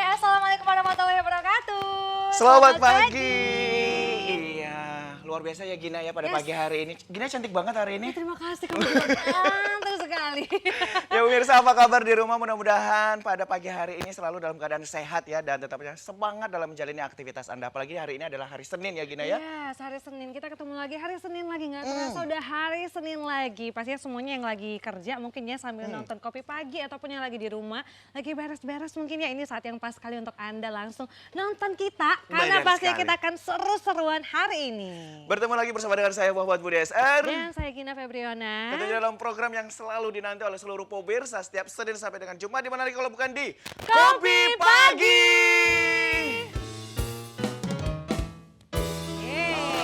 Assalamualaikum warahmatullahi wabarakatuh. Selamat pagi. Iya, luar biasa ya Gina ya pada pagi hari ini. Gina cantik banget hari ini. Terima kasih, kamu ganteng sekali. Ya pemirsa, apa kabar di rumah? Mudah-mudahan pada pagi hari ini selalu dalam keadaan sehat ya dan tetapnya semangat dalam menjalani aktivitas Anda. Apalagi hari ini adalah hari Senin ya Gina ya. Yes, hari Senin kita ketemu lagi, hari Senin lagi nggak terasa udah hari Senin lagi. Pastinya semuanya yang lagi kerja mungkin ya sambil nonton Kopi Pagi ataupun yang lagi di rumah lagi beres-beres mungkin ya ini saat yang pas sekali untuk Anda langsung nonton kita karena Benar pastinya sekali. kita akan seru-seruan hari ini. Bertemu lagi bersama dengan saya Muhammad Budi SR. Dan saya Gina Febriona. Tentunya dalam program yang selalu dinanti oleh seluruh pemirsa setiap Senin sampai dengan Jumat, di mana lagi kalau bukan di Kopi Pagi.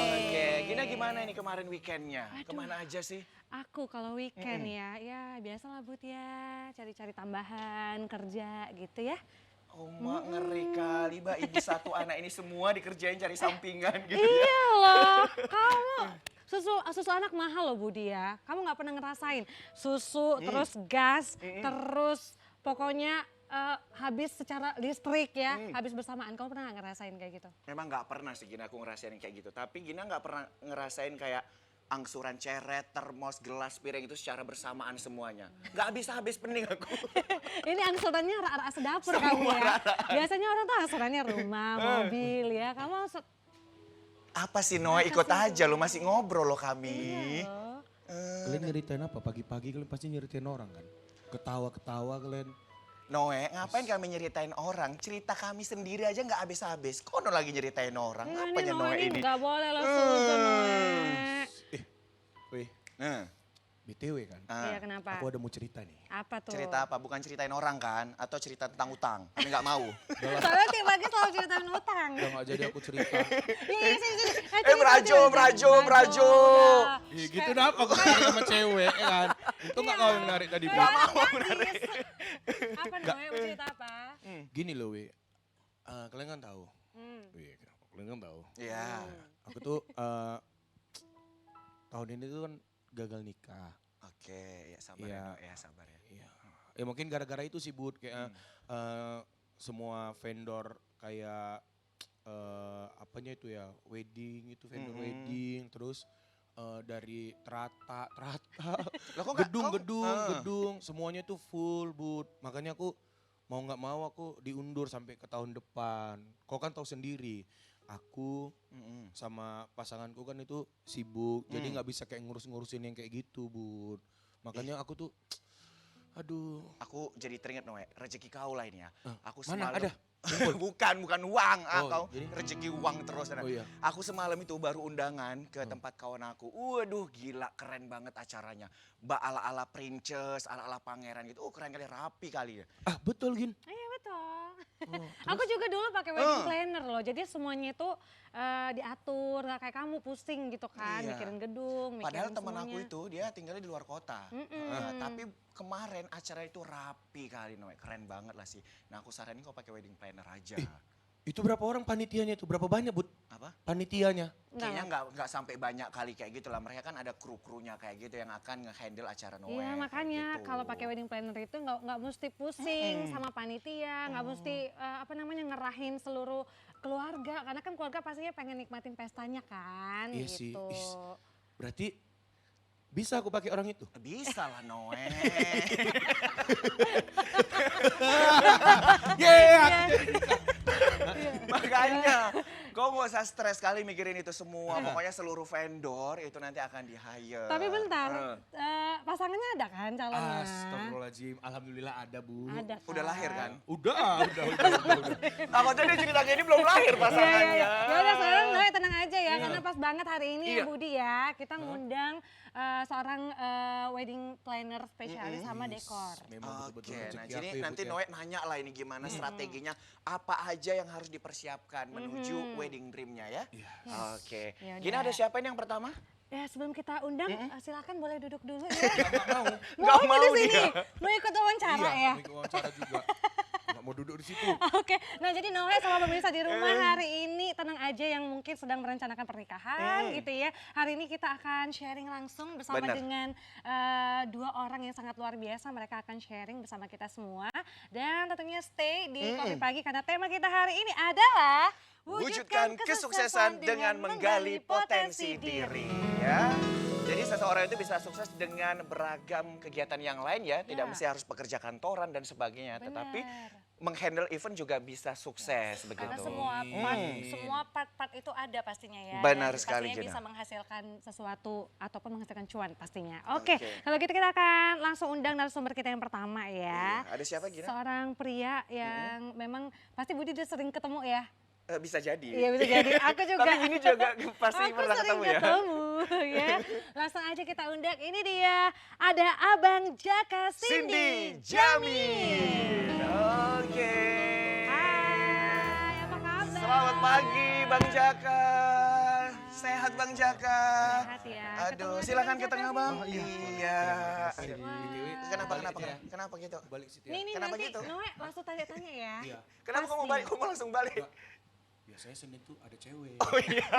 Oke, Gina gimana ini kemarin weekendnya? Kemana aja sih? Aku kalau weekend ya biasalah Bud ya, cari-cari tambahan kerja gitu ya. Oh mak ngeri kali mbak, ibu satu anak ini semua dikerjain cari sampingan gitu ya. Iya loh, kamu susu anak mahal loh Budi ya. Kamu nggak pernah ngerasain susu, terus gas, terus pokoknya habis secara listrik ya, habis bersamaan. Kamu pernah nggak ngerasain kayak gitu? Memang nggak pernah sih Gina aku ngerasain kayak gitu. Tapi Gina nggak pernah ngerasain kayak angsuran ceret, termos, gelas, piring itu secara bersamaan semuanya. Nggak habis-habis pening aku. Ini angsurannya rak-rak sedapur Semua kamu ya. rak-rak. Biasanya orang tuh angsurannya rumah, mobil ya. Kamu Apa sih Noe, ikut aja lo, masih ngobrol lo kami. Iya loh. Kalian nyeritain apa? Pagi-pagi kalian pasti nyeritain orang kan? Ketawa-ketawa kalian. Noe, ngapain kami nyeritain orang? Cerita kami sendiri aja nggak habis-habis. Kono lagi nyeritain orang, apanya Noe ini? Nggak boleh lo suzon Noe. Wih, Nah, BTW kan? Iya kenapa? Aku ada mau cerita nih. Apa tuh? cerita apa? Bukan ceritain orang kan? Atau cerita tentang utang? Kami nggak mau. Soalnya tiap pagi selalu ceritain utang. Udah gak jadi aku cerita. Iya, sini. Merajo. Iya gitu kenapa aku cerita sama cewek ya kan? Itu gak kau yang narik tadi. Bu. Apa namanya? Mau cerita apa? Gini loh Wi, kalian kan tahu. Hmm. Wih, kalian kan tahu. Iya. Aku tuh tahun ini tuh kan gagal nikah. Oke, ya sabar Iya. ya, Noe, ya sabar ya. Iya. Ya mungkin gara-gara itu sih Bud, kayak semua vendor kayak apanya itu ya, wedding itu vendor wedding, terus dari Trata, Loh, kok nggak- gedung, semuanya itu full Bud. Makanya aku mau nggak mau aku diundur sampai ke tahun depan. Kau kan tahu sendiri, aku sama pasanganku kan itu sibuk, jadi nggak bisa kayak ngurus-ngurusin yang kayak gitu Bud. Makanya aku tuh, aduh. Aku jadi teringat Noe, rezeki kau lah ini ya. Aku Mana semalam. ada? bukan uang. Oh, kau jadi? rezeki uang terus. Oh iya. Aku semalam itu baru undangan ke tempat kawan aku. Waduh gila keren banget acaranya. Mbak ala-ala princess, ala-ala pangeran gitu. Keren kali, rapi kali ya. Ah betul Gin. Iya betul. Oh, Aku juga dulu pakai wedding planner loh. Jadi semuanya itu diatur, nggak kayak kamu pusing gitu kan, Iya. mikirin gedung, mikirin Padahal teman semuanya. aku itu dia tinggalnya di luar kota. Tapi kemarin acara itu rapi kali Noe. Keren banget lah sih. Nah aku saranin kau pakai wedding planner aja. Itu berapa orang panitianya itu? Berapa banyak Bud? Apa? Panitianya? Kayaknya nggak sampai banyak kali kayak gitu lah. Mereka kan ada kru-krunya kayak gitu yang akan nge-handle acara Noe. Iya kayak makanya gitu. kalau pakai wedding planner itu nggak mesti pusing sama panitia, nggak mesti ngerahin seluruh keluarga karena kan keluarga pastinya pengen nikmatin pestanya kan Iya sih. gitu. Berarti bisa aku pakai orang itu? Bisa lah Noe. Makanya kau nggak usah stres kali mikirin itu semua. Pokoknya seluruh vendor itu nanti akan di-hire. Tapi bentar, pasangannya ada kan calonnya? Astagfirullahaladzim, alhamdulillah ada Bu. Ada kan? Udah lahir kan? Udah. Takutnya dia cerita gini belum lahir pasangannya. Ya udah sekarang Noe tenang aja ya karena pas banget hari ini Iya. ya Budi ya kita ngundang seorang wedding planner spesialis sama dekor. Memang betul-betul Oke, rezeki nah jadi aku ya, nanti Bud, ya. Noe nanya lah ini gimana strateginya, apa aja yang harus dipersiapkan menuju wedding dream-nya ya. Iya. Oke, Ya Gina udah. ada siapa ini yang pertama? Ya sebelum kita undang silakan boleh duduk dulu ya. Nggak mau. Nggak Mau mau di sini, dia. mau ikut wawancara Iya, ya. mau ikut wawancara juga. Nggak mau duduk di situ. Oke, nah jadi Noe sama pemirsa di rumah hari ini tenang aja yang mungkin sedang merencanakan pernikahan gitu ya. Hari ini kita akan sharing langsung bersama Benar. dengan dua orang yang sangat luar biasa. Mereka akan sharing bersama kita semua. Dan tentunya stay di Kopi Pagi karena tema kita hari ini adalah Wujudkan kesuksesan dengan menggali potensi diri. Ya. Jadi seseorang itu bisa sukses dengan beragam kegiatan yang lain ya. Tidak Ya. mesti harus pekerja kantoran dan sebagainya. Tetapi Benar. menghandle event juga bisa sukses begitu. Karena semua part-part itu ada pastinya ya. Benar Dan sekali, pastinya Gina. bisa menghasilkan sesuatu ataupun menghasilkan cuan pastinya. Oke, Oke. kalau gitu kita akan langsung undang narasumber kita yang pertama ya. Iya, ada siapa, Gina? Seorang pria yang memang pasti Budi udah sering ketemu ya. Bisa jadi. Iya bisa jadi. Aku juga. Tapi ini juga pasti Aku pernah sering ketemu ya. ketemu ya. Langsung aja kita undang. Ini dia ada Abang Jaka Cindy Cindy Jamin. Oke. Hai, apa kabar? Selamat pagi Bang Jaka. Sehat Bang Jaka. Sehat ya. Aduh, Ketemu silakan Bang ke tengah Jaka Bang. sini. Iya. Kenapa Balik kenapa aja ya. kenapa gitu? Balik situ ya. Nih Kenapa nanti gitu? Noe langsung tanya-tanya ya. Iya. Kenapa kamu Pasti. balik? Kamu langsung balik. Biasanya Senin tuh ada cewek. Oh iya.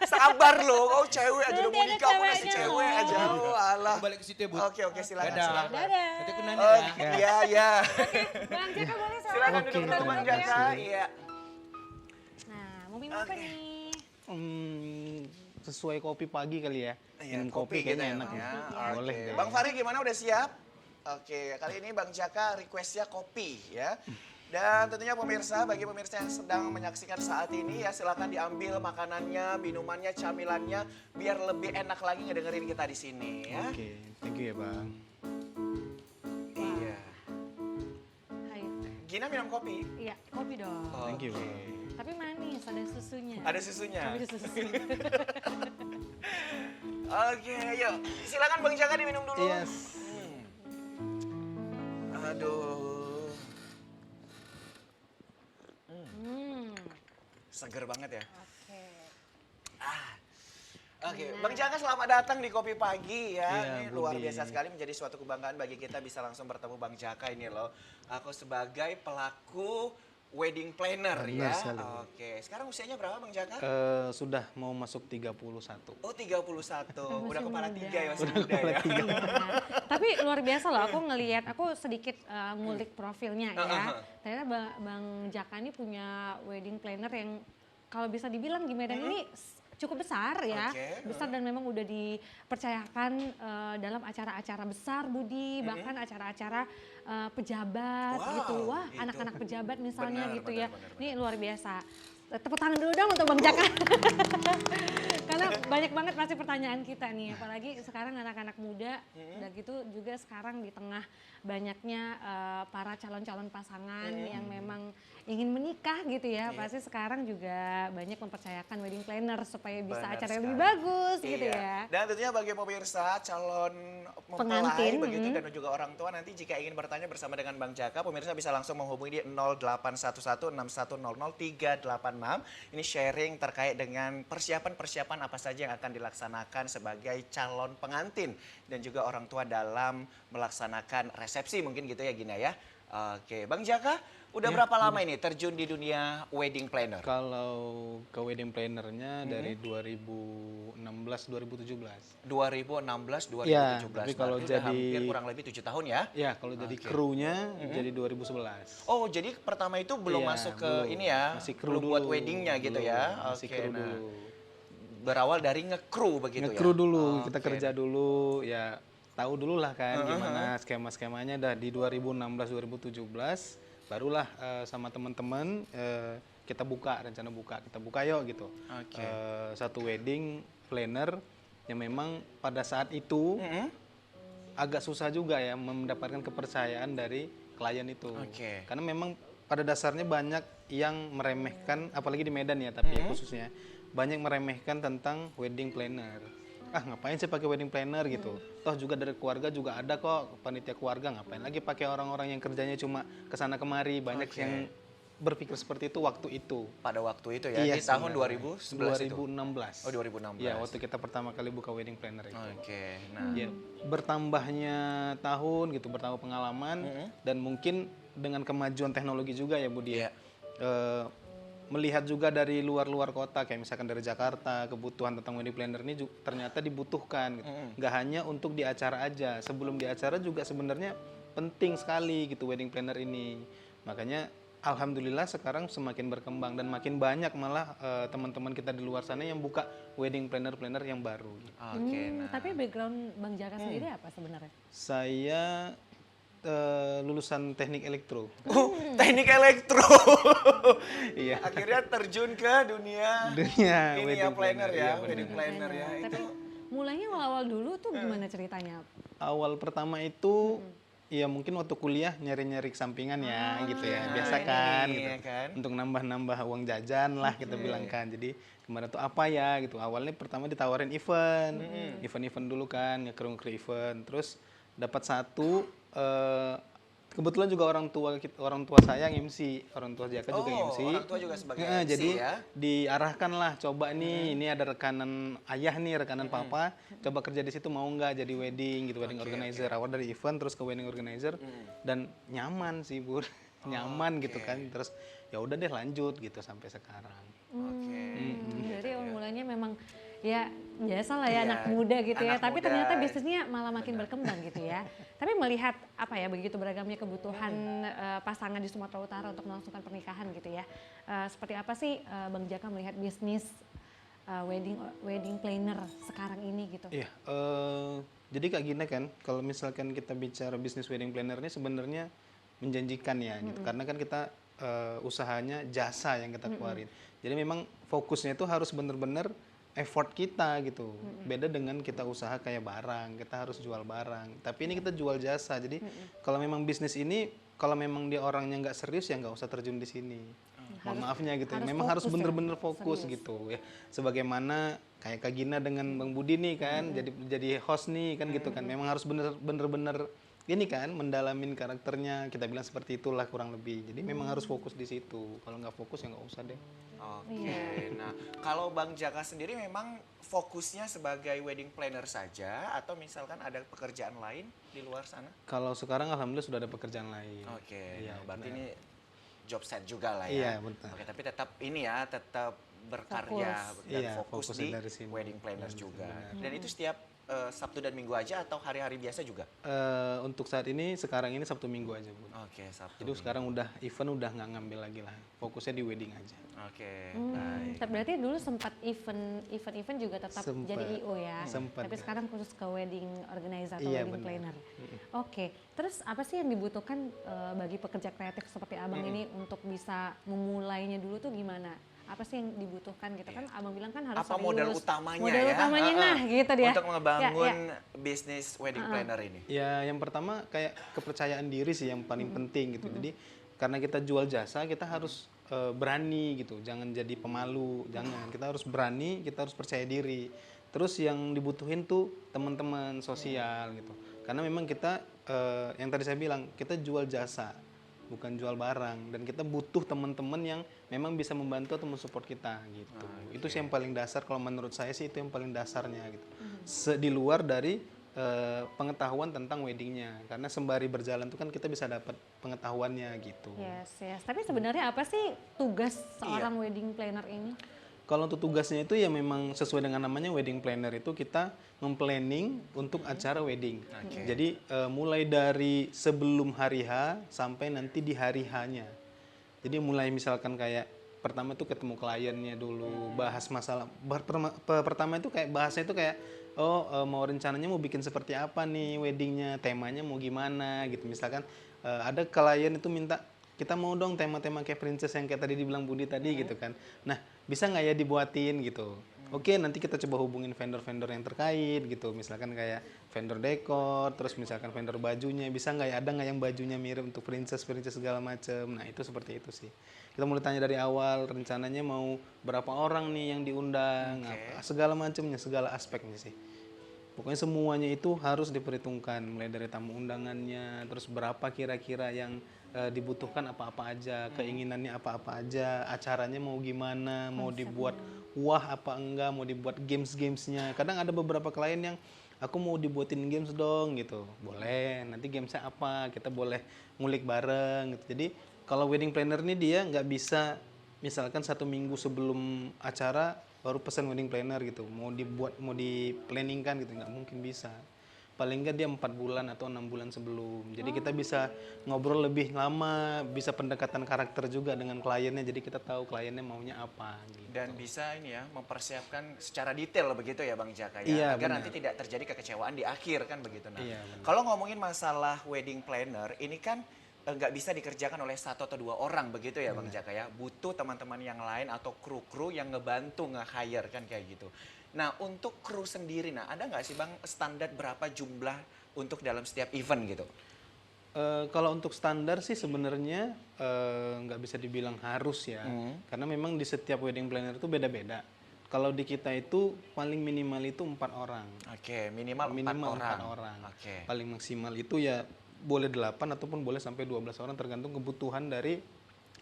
Sabar loh, kau cewek aja udah Nanti mau ada nikah, aku masih ceweknya cewek loh. aja. Oh alah. Aku balik ke situ ya, Bu. Oke, silakan, Dadah. silakan. Dadah. Nanti aku nanya Oh, ya. iya, iya. Bang Jaka boleh Silakan duduk dulu Bang duduk ya. Jaka. Iya. Nah, mau minum apa Oke. nih? Sesuai kopi pagi kali ya. Iya, Minum kopi kopi kayaknya gitu enak ya. ya. Oke. Boleh deh. Bang Fahri gimana udah siap? Oke, kali ini Bang Jaka requestnya kopi ya. Dan tentunya pemirsa, bagi pemirsa yang sedang menyaksikan saat ini ya silakan diambil makanannya, minumannya, camilannya biar lebih enak lagi ngedengerin kita di sini ya. Oke, thank you ya Bang. Iya. Ayo. Gina minum kopi? Iya, kopi dong. Thank you, Bang. Tapi manis, ada susunya. Ada susunya. Tapi ada susu. Oke, yuk. Silakan Bang Jaka diminum dulu. Yes. Aduh, seger banget ya. Oke. Oke, Bang Jaka selamat datang di Kopi Pagi ya. Iya, Ini luar Budi. biasa sekali menjadi suatu kebanggaan bagi kita bisa langsung bertemu Bang Jaka ini loh. Aku sebagai pelaku wedding planner Benar ya. sekali. Oke, sekarang usianya berapa Bang Jaka? Sudah mau masuk 31. Oh 31, udah kepala muda. 3 ya masih muda ya. Nah, tapi luar biasa loh, aku ngelihat, aku sedikit ngulik profilnya ya. Ternyata Bang Jaka ini punya wedding planner yang kalau bisa dibilang di Medan ini cukup besar ya. Oke. Besar dan memang udah dipercayakan dalam acara-acara besar Budi, bahkan acara-acara pejabat Wow, gitu. Wah, itu. anak-anak pejabat misalnya Benar, gitu benar, ya. benar, Ini luar biasa. Tepuk tangan dulu dong untuk Bang Jaka. Karena banyak banget pasti pertanyaan kita nih, apalagi sekarang anak-anak muda, udah gitu juga sekarang di tengah banyaknya para calon-calon pasangan yang memang ingin menikah gitu ya, pasti sekarang juga banyak mempercayakan wedding planner supaya bisa Benar acara yang sekali. lebih bagus gitu Iya. ya. Dan tentunya bagi pemirsa calon mempelai Pengantin, begitu dan juga orang tua nanti jika ingin bertanya bersama dengan Bang Jaka, pemirsa bisa langsung menghubungi di 081161603886. Ini sharing terkait dengan persiapan-persiapan apa saja yang akan dilaksanakan sebagai calon pengantin dan juga orang tua dalam melaksanakan resepsi mungkin gitu ya Gina ya. Oke, Bang Jaka, udah Ya, berapa lama ini terjun di dunia wedding planner? Kalau ke wedding plannernya dari 2016-2017. 2016-2017. Ya, tapi kalau Berarti udah jadi- hampir kurang lebih 7 tahun ya? Ya, kalau jadi krunya jadi 2011. Oh, jadi pertama itu belum Iya, masuk ke belum. ini ya? Masih kru belum buat dulu. weddingnya gitu Belum, ya? masih Oke, kru nah, dulu. berawal dari ngekru begitu ya? Ngekru dulu, kita Oke. kerja dulu, ya tahu dulu lah kan gimana skema-skemanya. Dah di 2016-2017 barulah sama teman-teman kita rencana buka, kita buka yuk gitu. Oke. Satu wedding planner yang memang pada saat itu agak susah juga ya mendapatkan kepercayaan dari klien itu. Oke. Karena memang pada dasarnya banyak yang meremehkan, apalagi di Medan ya, tapi ya khususnya banyak meremehkan tentang wedding planner. Ah ngapain sih pakai wedding planner gitu? Toh juga dari keluarga juga ada kok panitia keluarga, ngapain lagi pakai orang-orang yang kerjanya cuma kesana kemari. Banyak Oke. yang berpikir seperti itu waktu itu. Pada waktu itu ya? Iya, Di tahun sebenarnya. 2011 itu? 2016. Oh, 2016. Iya, waktu kita pertama kali buka wedding planner itu. Oke, nah. Ya, bertambahnya tahun gitu, bertambah pengalaman dan mungkin dengan kemajuan teknologi juga ya Budi ya. Iya. Melihat juga dari luar kota kayak misalkan dari Jakarta, kebutuhan tentang wedding planner ini ternyata dibutuhkan gitu. Nggak hanya untuk di acara aja, sebelum di acara juga sebenarnya penting sekali gitu wedding planner ini. Makanya alhamdulillah sekarang semakin berkembang dan makin banyak malah teman-teman kita di luar sana yang buka wedding planner yang baru. Oke, nah. Tapi background Bang Jaka sendiri apa sebenarnya? Saya lulusan teknik elektro. Oh, teknik elektro. Iya. Akhirnya terjun ke dunia Dunia ini ya wedding planner ya, planner, iya, wedding planner ya. Tapi Itu mulainya awal-awal dulu tuh gimana ceritanya? Awal pertama itu ya mungkin waktu kuliah nyari-nyari sampingan ya gitu ya. Biasa kan ini gitu. ya kan. Untuk nambah-nambah uang jajan lah kita bilang kan. Jadi kemarin tuh apa ya gitu. Awalnya pertama ditawarin event. Event-event dulu kan, nge-crew event. Terus dapat satu kebetulan juga orang tua saya yang MC, orang tua Jaka juga yang MC. Orang tua juga sebagai Nah, MC jadi ya. diarahkan lah coba nih, ini ada rekanan ayah nih, rekanan papa, coba kerja di situ mau nggak jadi wedding gitu, wedding organizer. Awal dari event terus ke wedding organizer dan nyaman sih Bu, nyaman gitu kan. Terus ya udah deh lanjut gitu sampai sekarang. Oke. Jadi awal mulanya memang ya biasa lah ya Iya, anak muda gitu ya. anak Tapi muda. ternyata bisnisnya malah makin berkembang gitu ya. Tapi melihat apa ya begitu beragamnya kebutuhan pasangan di Sumatera Utara untuk melangsungkan pernikahan gitu ya. Seperti apa sih Bang Jaka melihat bisnis wedding planner sekarang ini gitu? Iya, jadi kayak gini kan, kalau misalkan kita bicara bisnis wedding planner ini sebenarnya menjanjikan ya, gitu. Karena kan kita usahanya jasa yang kita keluarin. Jadi memang fokusnya itu harus benar-benar effort kita gitu. Beda dengan kita usaha kayak barang, kita harus jual barang. Tapi ini kita jual jasa. Jadi kalau memang bisnis ini, kalau memang dia orangnya nggak serius ya nggak usah terjun di sini. Mohon maafnya gitu. Memang harus fokus ya, bener-bener fokus serius. gitu ya. Sebagaimana kayak Kak Gina dengan Bang Budi nih kan, jadi host nih kan gitu kan. Memang harus bener-bener ini kan mendalamin karakternya. Kita bilang seperti itulah kurang lebih. Jadi memang harus fokus di situ. Kalau nggak fokus ya nggak usah deh. Oke. Nah, kalau Bang Jaka sendiri memang fokusnya sebagai wedding planner saja atau misalkan ada pekerjaan lain di luar sana? Kalau sekarang alhamdulillah sudah ada pekerjaan lain. Oke. Iya, Nah, berarti benar. ini job set juga lah Iya, ya. betul. Oke, tapi tetap ini ya, tetap berkarya Fokus. dan Iya, fokus fokusnya di dari sini. wedding planner Iya, juga. benar. Dan itu setiap Sabtu dan Minggu aja atau hari-hari biasa juga? Untuk saat ini sekarang ini Sabtu Minggu aja Bu. Oke, Sabtu. Jadi sekarang udah event udah nggak ngambil lagi lah. Fokusnya di wedding aja. Oke, Hmm, baik. tapi berarti dulu sempat event juga tetap Sempat. jadi IO ya. Sempat. Tapi sekarang khusus ke wedding organizer atau Iya, wedding benar. planner. Oke, terus apa sih yang dibutuhkan bagi pekerja kreatif seperti Abang ini untuk bisa memulainya dulu tuh gimana? Apa sih yang dibutuhkan gitu kan? Abang bilang kan harus Apa serius. modal utamanya Modal ya? utamanya nah gitu dia. Untuk ngebangun Ya, ya. bisnis wedding planner ini. Ya yang pertama kayak kepercayaan diri sih yang paling penting gitu. Jadi karena kita jual jasa kita harus berani gitu. Jangan jadi pemalu, jangan. Kita harus berani, kita harus percaya diri. Terus yang dibutuhin tuh teman-teman sosial gitu. Karena memang kita yang tadi saya bilang kita jual jasa bukan jual barang dan kita butuh teman-teman yang memang bisa membantu atau mensupport kita gitu. Itu sih yang paling dasar kalau menurut saya sih itu yang paling dasarnya gitu. Di luar dari pengetahuan tentang weddingnya karena sembari berjalan itu kan kita bisa dapat pengetahuannya gitu. Yes. Tapi sebenarnya apa sih tugas seorang wedding planner ini? Kalau untuk tugasnya itu ya memang sesuai dengan namanya wedding planner itu kita memplanning untuk acara wedding. Jadi mulai dari sebelum hari H sampai nanti di hari H-nya. Jadi mulai misalkan kayak pertama itu ketemu kliennya dulu, bahas masalah. Pertama itu kayak bahasnya itu kayak mau rencananya mau bikin seperti apa nih weddingnya, temanya mau gimana gitu. Misalkan ada klien itu minta kita mau dong tema-tema kayak princess yang kayak tadi dibilang Budi tadi gitu kan. Nah bisa nggak ya dibuatin gitu. Oke nanti kita coba hubungin vendor-vendor yang terkait gitu. Misalkan kayak vendor dekor, terus misalkan vendor bajunya. Bisa nggak ya ada nggak yang bajunya mirip untuk princess segala macem. Nah itu seperti itu sih. Kita mulai tanya dari awal rencananya mau berapa orang nih yang diundang. Apa, segala macamnya, segala aspeknya sih. Pokoknya semuanya itu harus diperhitungkan. Mulai dari tamu undangannya, terus berapa kira-kira yang dibutuhkan apa-apa aja, keinginannya apa-apa aja, acaranya mau gimana, mau dibuat wah apa enggak, mau dibuat games-gamesnya. Kadang ada beberapa klien yang aku mau dibuatin games dong gitu. Boleh, nanti gamesnya apa, kita boleh ngulik bareng gitu. Jadi kalau wedding planner ini dia nggak bisa misalkan 1 minggu sebelum acara baru pesan wedding planner gitu. Mau dibuat, mau di-planningkan gitu, nggak mungkin bisa. Paling nggak dia 4 bulan atau 6 bulan sebelum. Jadi kita bisa ngobrol lebih lama, bisa pendekatan karakter juga dengan kliennya. Jadi kita tahu kliennya maunya apa. Gitu. Dan bisa ini ya, mempersiapkan secara detail begitu ya Bang Jaka ya. Iya, agar benar. nanti tidak terjadi kekecewaan di akhir kan begitu. Nah, Iya, benar. kalau ngomongin masalah wedding planner, ini kan nggak bisa dikerjakan oleh 1 atau 2 orang begitu ya Bang Jaka ya. Butuh teman-teman yang lain atau kru-kru yang ngebantu nge-hire kan kayak gitu. Nah untuk kru sendiri, nah ada nggak sih Bang standar berapa jumlah untuk dalam setiap event gitu? Kalau untuk standar sih sebenarnya nggak bisa dibilang harus ya, karena memang di setiap wedding planner itu beda-beda. Kalau di kita itu paling minimal itu 4 orang. Oke, minimal 4 Minimal orang. 4 orang. Oke. Paling maksimal itu ya boleh 8 ataupun boleh sampai 12 orang tergantung kebutuhan dari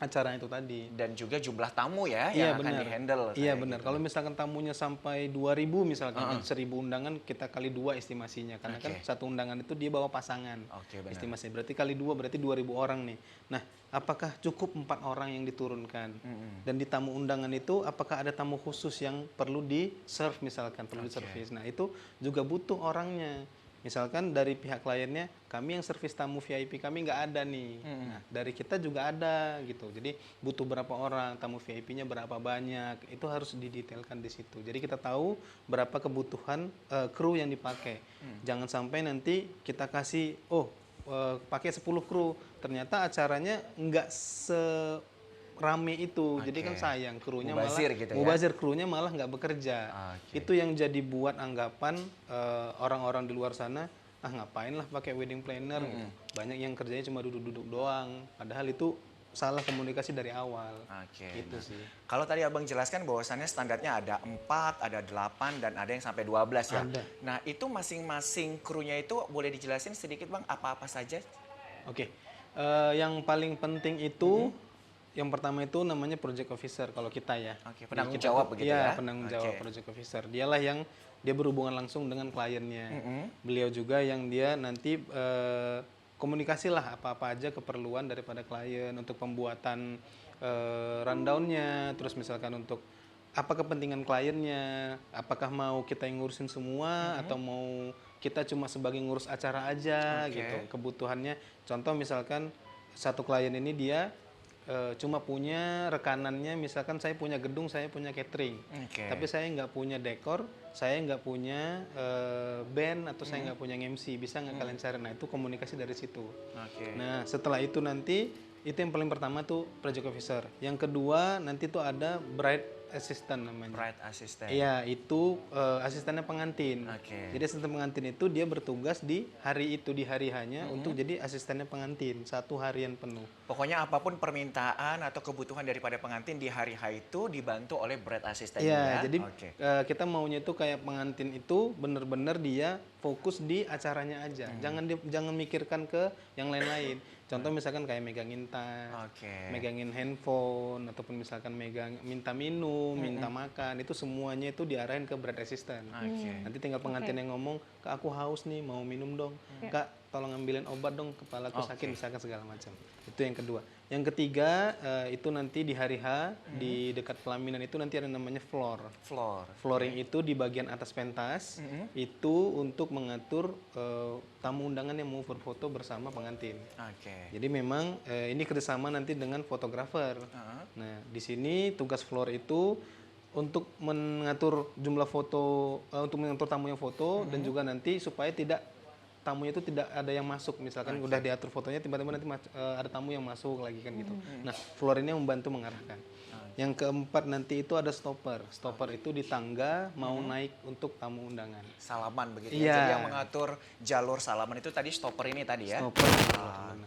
acara itu tadi. Dan juga jumlah tamu ya Iya yang akan benar. di-handle. Iya kayak benar. gitu. Kalau misalkan tamunya sampai 2.000 misalkan, 1.000 undangan kita kali 2 estimasinya. Karena kan Oke. satu undangan itu dia bawa pasangan. Oke, benar. Estimasi berarti kali 2 berarti 2.000 orang nih. Nah, apakah cukup 4 orang yang diturunkan? Dan di tamu undangan itu apakah ada tamu khusus yang perlu di-serve misalkan, perlu di-service. Nah, itu juga butuh orangnya. Misalkan dari pihak kliennya, kami yang servis tamu VIP kami nggak ada nih. Nah, dari kita juga ada gitu. Jadi butuh berapa orang, tamu VIP-nya berapa banyak, itu harus didetailkan di situ. Jadi kita tahu berapa kebutuhan kru yang dipakai. Jangan sampai nanti kita kasih, pakai 10 kru, ternyata acaranya nggak rame itu. Jadi kan sayang krunya Mubazir malah gitu ya? mubazir, krunya malah nggak bekerja. Oke. Itu yang jadi buat anggapan orang-orang di luar sana, ngapain lah pakai wedding planner gitu. Banyak yang kerjanya cuma duduk-duduk doang. Padahal itu salah komunikasi dari awal. Oke. Gitu Nah, sih. kalau tadi Abang jelaskan bahwasannya standarnya ada 4, ada 8, dan ada yang sampai 12 ya. Ada. Nah itu masing-masing krunya itu boleh dijelasin sedikit Bang apa-apa saja? Oke. Yang paling penting itu yang pertama itu namanya project officer kalau kita ya. Oke, penanggung Kita jawab tuh- begitu iya, ya? penanggung Oke. jawab project officer. Dialah yang dia berhubungan langsung dengan kliennya. Beliau juga yang dia nanti komunikasi lah apa-apa aja keperluan daripada klien untuk pembuatan rundown-nya, terus misalkan untuk apa kepentingan kliennya, apakah mau kita yang ngurusin semua atau mau kita cuma sebagai ngurus acara aja Oke. gitu. Kebutuhannya, contoh misalkan satu klien ini dia cuma punya rekanannya, misalkan saya punya gedung, saya punya catering, Oke. tapi saya nggak punya dekor, saya nggak punya band atau saya nggak punya MC, bisa nggak kalian cari? Nah itu komunikasi dari situ. Oke. Nah setelah itu nanti itu yang paling pertama tuh project officer. Yang kedua nanti tuh ada bride assistant namanya. Bride assistant. Iya, itu asistennya pengantin. Oke. Jadi asisten pengantin itu dia bertugas di hari itu, di hari hanya untuk jadi asistennya pengantin 1 harian penuh. Pokoknya apapun permintaan atau kebutuhan daripada pengantin di hari H itu dibantu oleh bride assistant Iya, ya. jadi Oke. kita maunya itu kayak pengantin itu bener-bener dia fokus di acaranya aja. Jangan mikirkan ke yang lain-lain. Contoh misalkan kayak megangin tas, Oke. megangin handphone, ataupun misalkan minta minum, minta makan, itu semuanya itu diarahin ke bride assistant. Oke. Nanti tinggal pengantin yang ngomong, Kak aku haus nih, mau minum dong. Kak tolong ambilin obat dong, kepalaku sakit, misalkan segala macam. Itu yang kedua. Yang ketiga, itu nanti di hari H, di dekat pelaminan itu nanti ada namanya floor. Floor. Flooring itu di bagian atas pentas, itu untuk mengatur tamu undangan yang mau berfoto bersama pengantin. Oke. Jadi memang ini kerjasama nanti dengan fotografer. Nah di sini tugas floor itu untuk mengatur jumlah foto, untuk mengatur tamu yang foto dan juga nanti supaya tamunya itu tidak ada yang masuk, misalkan udah diatur fotonya tiba-tiba nanti ada tamu yang masuk lagi kan gitu. Nah floor ini membantu mengarahkan. Yang keempat nanti itu ada stopper. Stopper itu di tangga mau naik untuk tamu undangan. Salaman begitu Iya. ya. Jadi yang mengatur jalur salaman itu tadi stopper ini tadi ya. Stopper.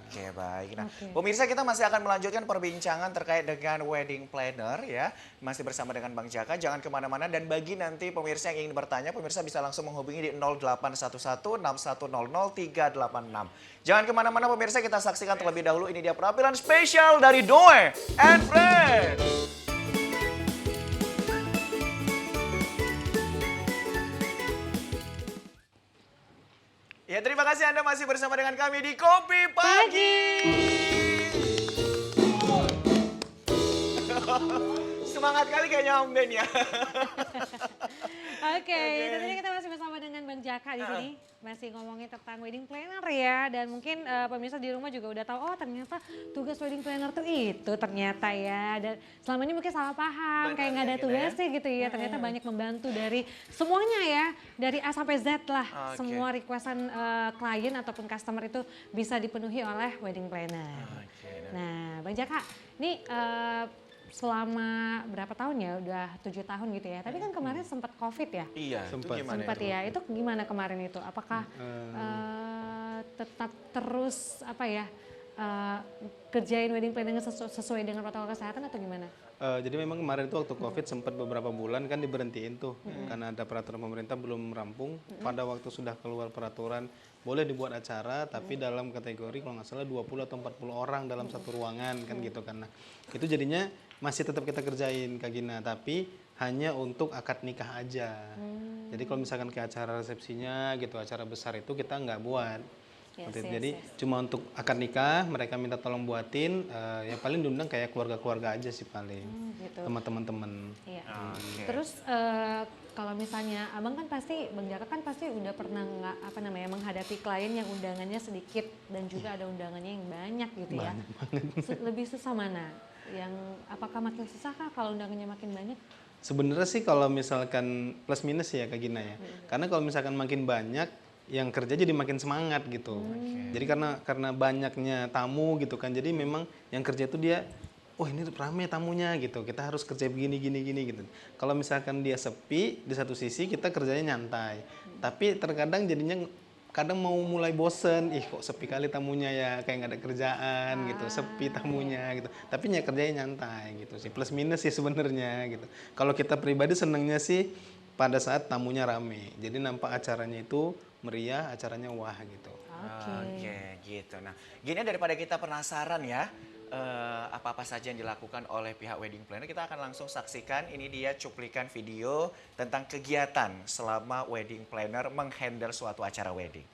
Oke, baik. Nah, pemirsa kita masih akan melanjutkan perbincangan terkait dengan wedding planner ya. Masih bersama dengan Bang Jaka, jangan kemana-mana. Dan bagi nanti pemirsa yang ingin bertanya, pemirsa bisa langsung menghubungi di 0811 6100 386. Jangan kemana-mana pemirsa, kita saksikan terlebih dahulu. Ini dia penampilan spesial dari Doe and Friends. terima kasih Anda masih bersama dengan kami di Kopi Pagi. Semangat kali kayaknya Om Ben ya. Oke, tentunya kita masih bersama dengan Bang Jaka di sini. Masih ngomongin tentang wedding planner ya. Dan mungkin pemirsa di rumah juga udah tahu, oh ternyata tugas wedding planner tuh itu ternyata ya. Dan selama ini mungkin salah paham, Benar kayak nggak ada ya, gitu tugasnya gitu ya. Ternyata banyak membantu dari semuanya ya. Dari A sampai Z lah. Oke. Semua requestan klien ataupun customer itu bisa dipenuhi oleh wedding planner. Oke, Nah Bang Jaka, ini selama berapa tahun ya? Udah 7 tahun gitu ya. Tapi kan kemarin sempat COVID ya? Iya, itu Sempat. gimana Sempat itu? ya. Itu gimana kemarin itu? Apakah tetap terus apa ya kerjain wedding planning sesuai dengan protokol kesehatan atau gimana? Jadi memang kemarin itu waktu COVID sempat beberapa bulan kan diberhentiin tuh karena ada peraturan pemerintah belum rampung. Pada waktu sudah keluar peraturan boleh dibuat acara tapi dalam kategori kalau nggak salah 20 atau 40 orang dalam satu ruangan kan gitu kan. Nah, itu jadinya masih tetap kita kerjain Kak Gina tapi hanya untuk akad nikah aja. Jadi kalau misalkan ke acara resepsinya gitu, acara besar itu kita nggak buat. Yes, Seperti itu. yes, Jadi yes. cuma untuk akad nikah mereka minta tolong buatin, yang paling diundang kayak keluarga-keluarga aja sih paling, Gitu. sama teman-teman. Iya. Oke. Terus kalau misalnya abang kan pasti, Bang Jaka kan pasti udah pernah nggak apa namanya menghadapi klien yang undangannya sedikit dan juga ada undangannya yang banyak gitu ya. Lebih susah mana? Yang apakah makin susah kah kalau undangannya makin banyak? Sebenarnya sih kalau misalkan plus minus ya Kak Gina ya, karena kalau misalkan makin banyak yang kerja jadi makin semangat gitu. Jadi karena banyaknya tamu gitu kan, jadi memang yang kerja itu dia, oh ini rame tamunya gitu, kita harus kerja begini gini gitu. Kalau misalkan dia sepi di satu sisi kita kerjanya nyantai, tapi terkadang jadinya kadang mau mulai bosen, ih kok sepi kali tamunya ya, kayak nggak ada kerjaan gitu, sepi tamunya gitu. Tapi ya kerjanya nyantai gitu sih, plus minus sih sebenarnya gitu. Kalau kita pribadi senengnya sih pada saat tamunya rame, jadi nampak acaranya itu meriah, acaranya wah gitu. Oke, gitu. Nah, gini daripada kita penasaran ya, apa-apa saja yang dilakukan oleh pihak wedding planner, kita akan langsung saksikan. Ini dia cuplikan video tentang kegiatan selama wedding planner menghandle suatu acara wedding.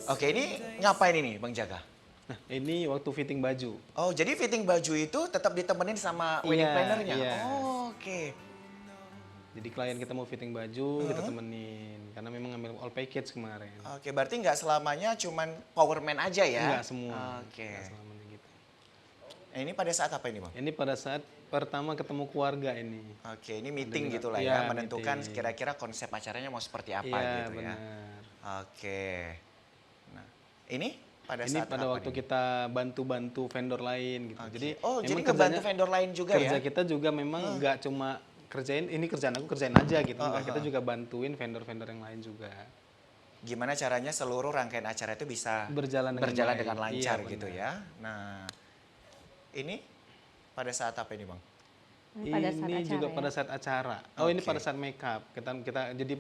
Oke, ini ngapain ini Bang Jaga? Nah, ini waktu fitting baju. Oh, jadi fitting baju itu tetap ditemenin sama wedding Iya, plannernya? iya. Oh, oke. Jadi klien kita mau fitting baju, kita temenin. Karena memang ngambil all package kemarin. Oke, berarti nggak selamanya cuman power man aja ya? Enggak semua. Oke. Enggak selamanya gitu. Nah, ini pada saat apa ini Bang? Ini pada saat pertama ketemu keluarga ini. Oke, ini meeting gitu lah Iya, ya, menentukan meeting. kira-kira konsep acaranya mau seperti apa Iya, gitu ya. benar. Oke. Nah, ini pada Ini saat pada apa waktu nih? kita bantu-bantu vendor lain gitu. Oke. Jadi Oh, jadi memang ngebantu kerjanya- vendor lain juga kerja ya? kita juga memang nggak cuma kerjain ini kerjaan aku kerjain aja gitu. Enggak, kita juga bantuin vendor-vendor yang lain juga. Gimana caranya seluruh rangkaian acara itu bisa Berjalan dengan baik. dengan lancar Iya, gitu benar. ya. Nah, ini pada saat apa ini Bang? Pada saat Ini acara juga ya? pada saat acara. Oh, ini Oke. pada saat make up. Kita jadi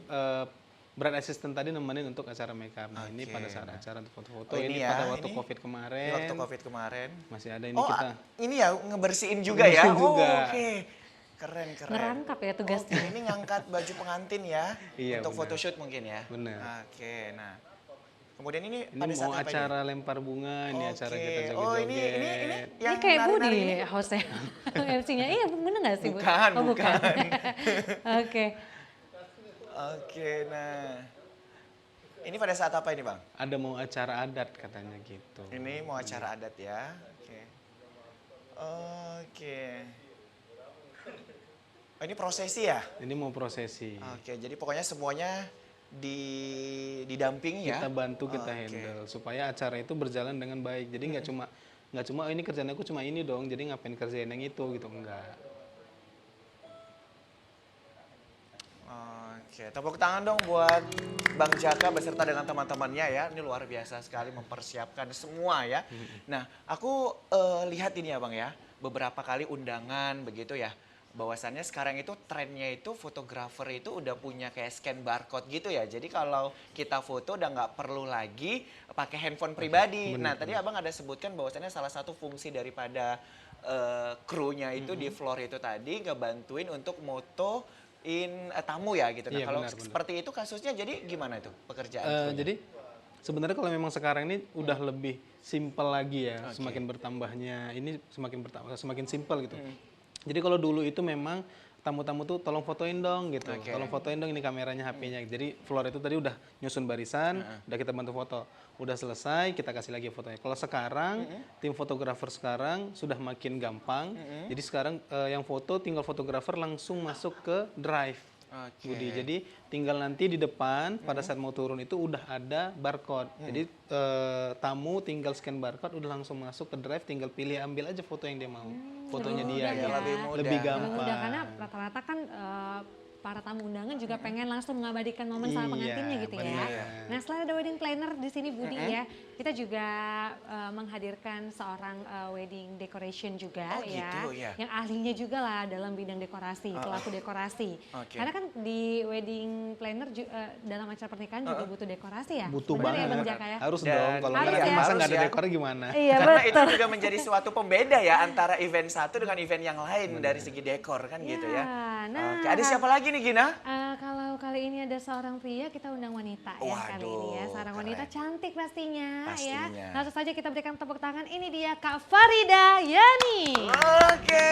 brand assistant tadi nemenin untuk acara make up. Nah, ini Oke, pada saat nah. acara untuk foto-foto. Oh, ini ini ya, pada waktu ini? Covid kemarin. Ini waktu Covid kemarin. Masih ada ini Oh, kita. ini ya ngebersihin juga ya? Ngebersihin juga. Oh, oke. Keren, keren. Ngerangkap ya tugasnya. Oke, ini ngangkat baju pengantin ya? Iya, Untuk benar. photoshoot mungkin ya? Benar. Oke, nah. Kemudian ini, Ini pada saat mau apa acara lempar bunga, ini acara Oke. kita Oh, joget-joget. ini Ini yang kayak nari-nari Budi ini? hostnya, MC-nya. Iya bener gak sih Bu? Bukan, Oh, bukan. Oke. Oke, nah. Ini pada saat apa ini Bang? Ada mau acara adat katanya gitu. Ini mau acara adat ya? Oke. Oke. Oh, ini prosesi ya? Ini mau prosesi. Oke, jadi pokoknya semuanya didampingi ya? Kita bantu, kita Oke. handle supaya acara itu berjalan dengan baik. Jadi nggak cuma oh, ini kerjaan aku cuma ini dong. Jadi ngapain kerjain yang itu gitu enggak. Oke, tepuk tangan dong buat Bang Jaka beserta dengan teman-temannya ya. Ini luar biasa sekali mempersiapkan semua ya. Nah, aku lihat ini ya Bang ya, beberapa kali undangan begitu ya. Bahwasannya sekarang itu trennya itu fotografer itu udah punya kayak scan barcode gitu ya. Jadi kalau kita foto udah nggak perlu lagi pakai handphone pribadi. Nah, tadi Abang ada sebutkan bahwasannya salah satu fungsi daripada krunya itu di floor itu tadi ngebantuin untuk moto tamu ya gitu. Nah, Iya, kalau benar, benar. seperti itu kasusnya jadi gimana itu pekerjaan? Jadi sebenarnya kalau memang sekarang ini udah lebih simpel lagi ya, semakin bertambahnya ini semakin simpel gitu. Jadi kalau dulu itu memang tamu-tamu tuh tolong fotoin dong gitu, tolong fotoin dong ini kameranya, HP-nya. Jadi floor itu tadi udah nyusun barisan, udah kita bantu foto, udah selesai kita kasih lagi fotonya. Kalau sekarang tim fotografer sekarang sudah makin gampang, jadi sekarang yang foto tinggal fotografer langsung masuk ke drive. Budi. Jadi tinggal nanti di depan pada saat mau turun itu udah ada barcode. Jadi tamu tinggal scan barcode udah langsung masuk ke drive, tinggal pilih ambil aja foto yang dia mau. Fotonya dia mudah gitu. ya. Lebih mudah. Lebih Lebih gampang. mudah karena rata-rata kan para tamu undangan juga pengen langsung mengabadikan momen sama Iya, pengantinnya gitu ya. benar. Nah selain ada wedding planner di sini Budi ya, kita juga menghadirkan seorang wedding decoration juga Oh, gitu, ya. yang ahlinya juga lah dalam bidang dekorasi, pelaku dekorasi. Oke. Karena kan di wedding planner dalam acara pernikahan juga butuh dekorasi ya. Butuh Benar ya banget. Bang Jaka ya? Harus Dan dong, kalau harus nggak ya. masa nggak ada Harus ya. dekornya gimana? Iya Karena itu betul. juga menjadi suatu pembeda ya antara event satu dengan event yang lain dari segi dekor kan gitu ya. Nah, Oke, ada siapa lagi nih Gina? kalau kali ini ada seorang pria, kita undang wanita ya kali ini ya. Waduh, Seorang keren. wanita cantik pastinya, Pastinya. ya. Langsung saja kita berikan tepuk tangan. Ini dia Kak Farida Yani. Oke.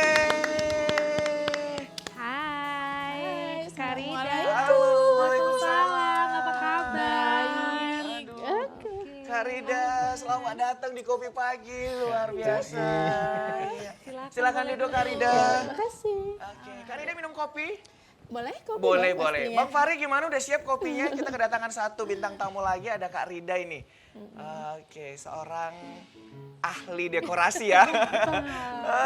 Hai, Kak Rida. Halo, Waalaikumsalam. Apa kabar? Aduh. Kak Rida, selamat datang di Kopi Pagi, luar biasa. Iya. Silakan duduk Kak Rida. Terima kasih. Oke, Kak Rida minum kopi? Boleh kopi Boleh, dong boleh. pastinya. Bang Fahri gimana udah siap kopinya? Kita kedatangan satu bintang tamu lagi, ada Kak Rida ini. Oke, seorang ahli dekorasi ya.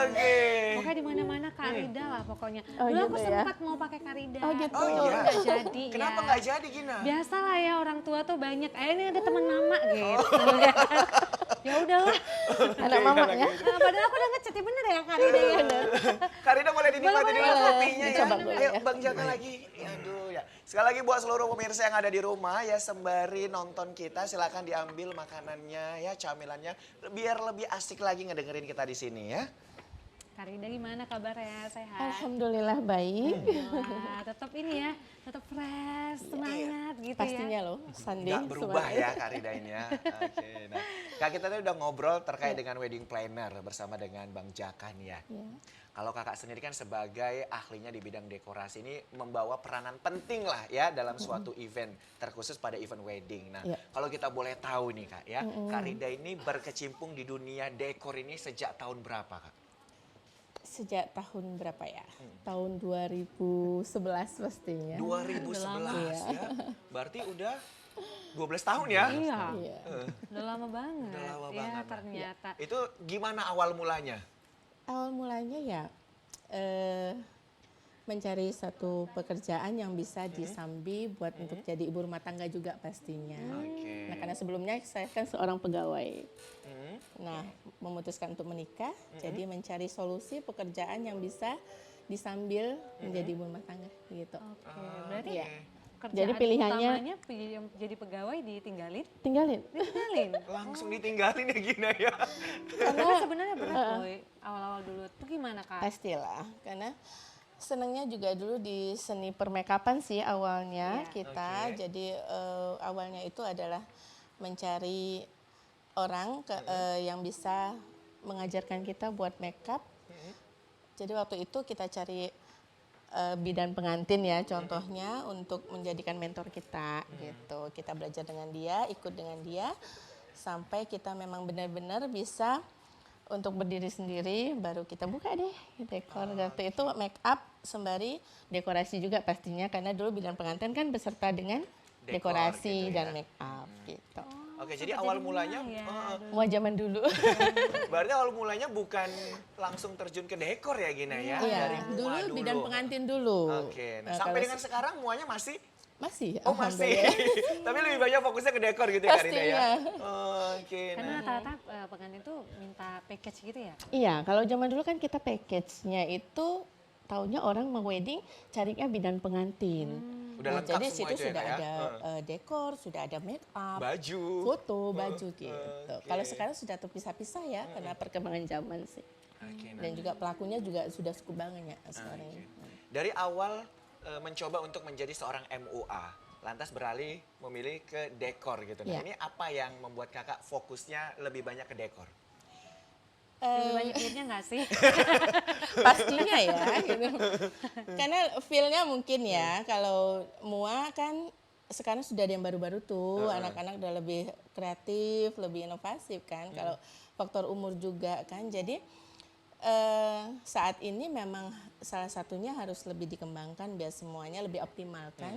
Oke. Pokoknya di mana-mana Kak Rida lah pokoknya. Oh, Dulu aku gitu ya. sempat mau pakai Kak Rida. Oh, gitu. Oh, iya. Nggak jadi Kenapa ya. nggak jadi Gina? Biasa lah ya orang tua tuh banyak. Ini ada teman mama gitu. Ya udahlah. Anak mama ya. Nah, padahal aku udah ngechat ya bener ya Kak Rida ya. Kak Rida boleh dinikmati dulu boleh. kopinya ya. Dicoba dulu Ayo ya. Bang Jaka lagi. Aduh ya. Sekali lagi buat seluruh pemirsa yang ada di rumah ya sembari nonton kita silakan diambil makanannya ya camilannya biar lebih asik lagi ngedengerin kita di sini ya. Kak Rida gimana kabarnya? Sehat? Alhamdulillah baik. Wah, tetap ini ya, tetap fresh, semangat gitu Pastinya ya. loh, Sunday. Nggak berubah ya Kak Rida ini ya. Oke. Nah, Kak kita tadi udah ngobrol terkait dengan wedding planner bersama dengan Bang Jaka nih ya. Ya. Kalau kakak sendiri kan sebagai ahlinya di bidang dekorasi ini membawa peranan penting lah ya dalam suatu event, terkhusus pada event wedding. Nah, Ya. kalau kita boleh tahu nih Kak ya, Kak Rida ini berkecimpung di dunia dekor ini sejak tahun berapa Kak? Sejak tahun berapa ya? Tahun 2011 pastinya. 2011 ya. Berarti udah 12 tahun ya? Iya, Iya. udah lama banget. Udah lama ya, banget. ternyata. Itu gimana awal mulanya? Awal mulanya ya mencari satu pekerjaan yang bisa disambi buat untuk jadi ibu rumah tangga juga pastinya. Oke. Nah karena sebelumnya saya kan seorang pegawai. Hmm. Nah memutuskan untuk menikah, jadi mencari solusi pekerjaan yang bisa disambil menjadi ibu rumah tangga gitu. Oke, berarti Iya. kerjaan Jadi pilihannya- utamanya jadi pegawai ditinggalin? Tinggalin. Ditinggalin. Langsung ditinggalin ya Gina ya? Karena sebenarnya berat boy, awal-awal dulu. Itu gimana Kak? Pastilah, karena senangnya juga dulu di seni permakeupan sih awalnya Iya. kita. Oke. Jadi awalnya itu adalah mencari orang yang bisa mengajarkan kita buat makeup. Jadi waktu itu kita cari bidan pengantin ya contohnya untuk menjadikan mentor kita gitu. Kita belajar dengan dia, ikut dengan dia sampai kita memang benar-benar bisa untuk berdiri sendiri baru kita buka deh dekor. Waktu itu make up sembari dekorasi juga pastinya karena dulu bidan pengantin kan beserta dengan Dekor dekorasi gitu ya. dan make up gitu. Oke, jadi awal mulanya ya, Wah zaman dulu. berarti awal mulanya bukan langsung terjun ke dekor ya Gina ya? Iya, Dari dulu mua bidan pengantin dulu. Oke, nah, Nah, sampai kalau dengan sekarang muanya masih? masih. Oh masih, alhamdulillah. tapi lebih banyak fokusnya ke dekor gitu ya Kak Rida ya? Pastinya. Oke, Karena nah. rata-rata pengantin tuh minta package gitu ya? Iya, kalau zaman dulu kan kita package-nya itu taunya orang mau wedding carinya bidan pengantin. Udah lengkap jadi semua situ itu ya, sudah Kak, ya? ada dekor, sudah ada make up, Baju. foto, baju gitu. oke. Kalau sekarang sudah terpisah-pisah ya karena perkembangan zaman sih. Oke, nah. Dan juga pelakunya juga sudah cukup banyak ya sekarang ini. Dari awal mencoba untuk menjadi seorang MUA, lantas beralih memilih ke dekor gitu. Nah, Iya. ini apa yang membuat kakak fokusnya lebih banyak ke dekor? Lebih banyak duitnya nggak sih? Pastinya ya gitu. Karena feel-nya mungkin ya kalau MUA kan sekarang sudah ada yang baru-baru tuh, anak-anak udah lebih kreatif, lebih inovatif kan. Kalau faktor umur juga kan. Jadi saat ini memang salah satunya harus lebih dikembangkan biar semuanya lebih optimal kan.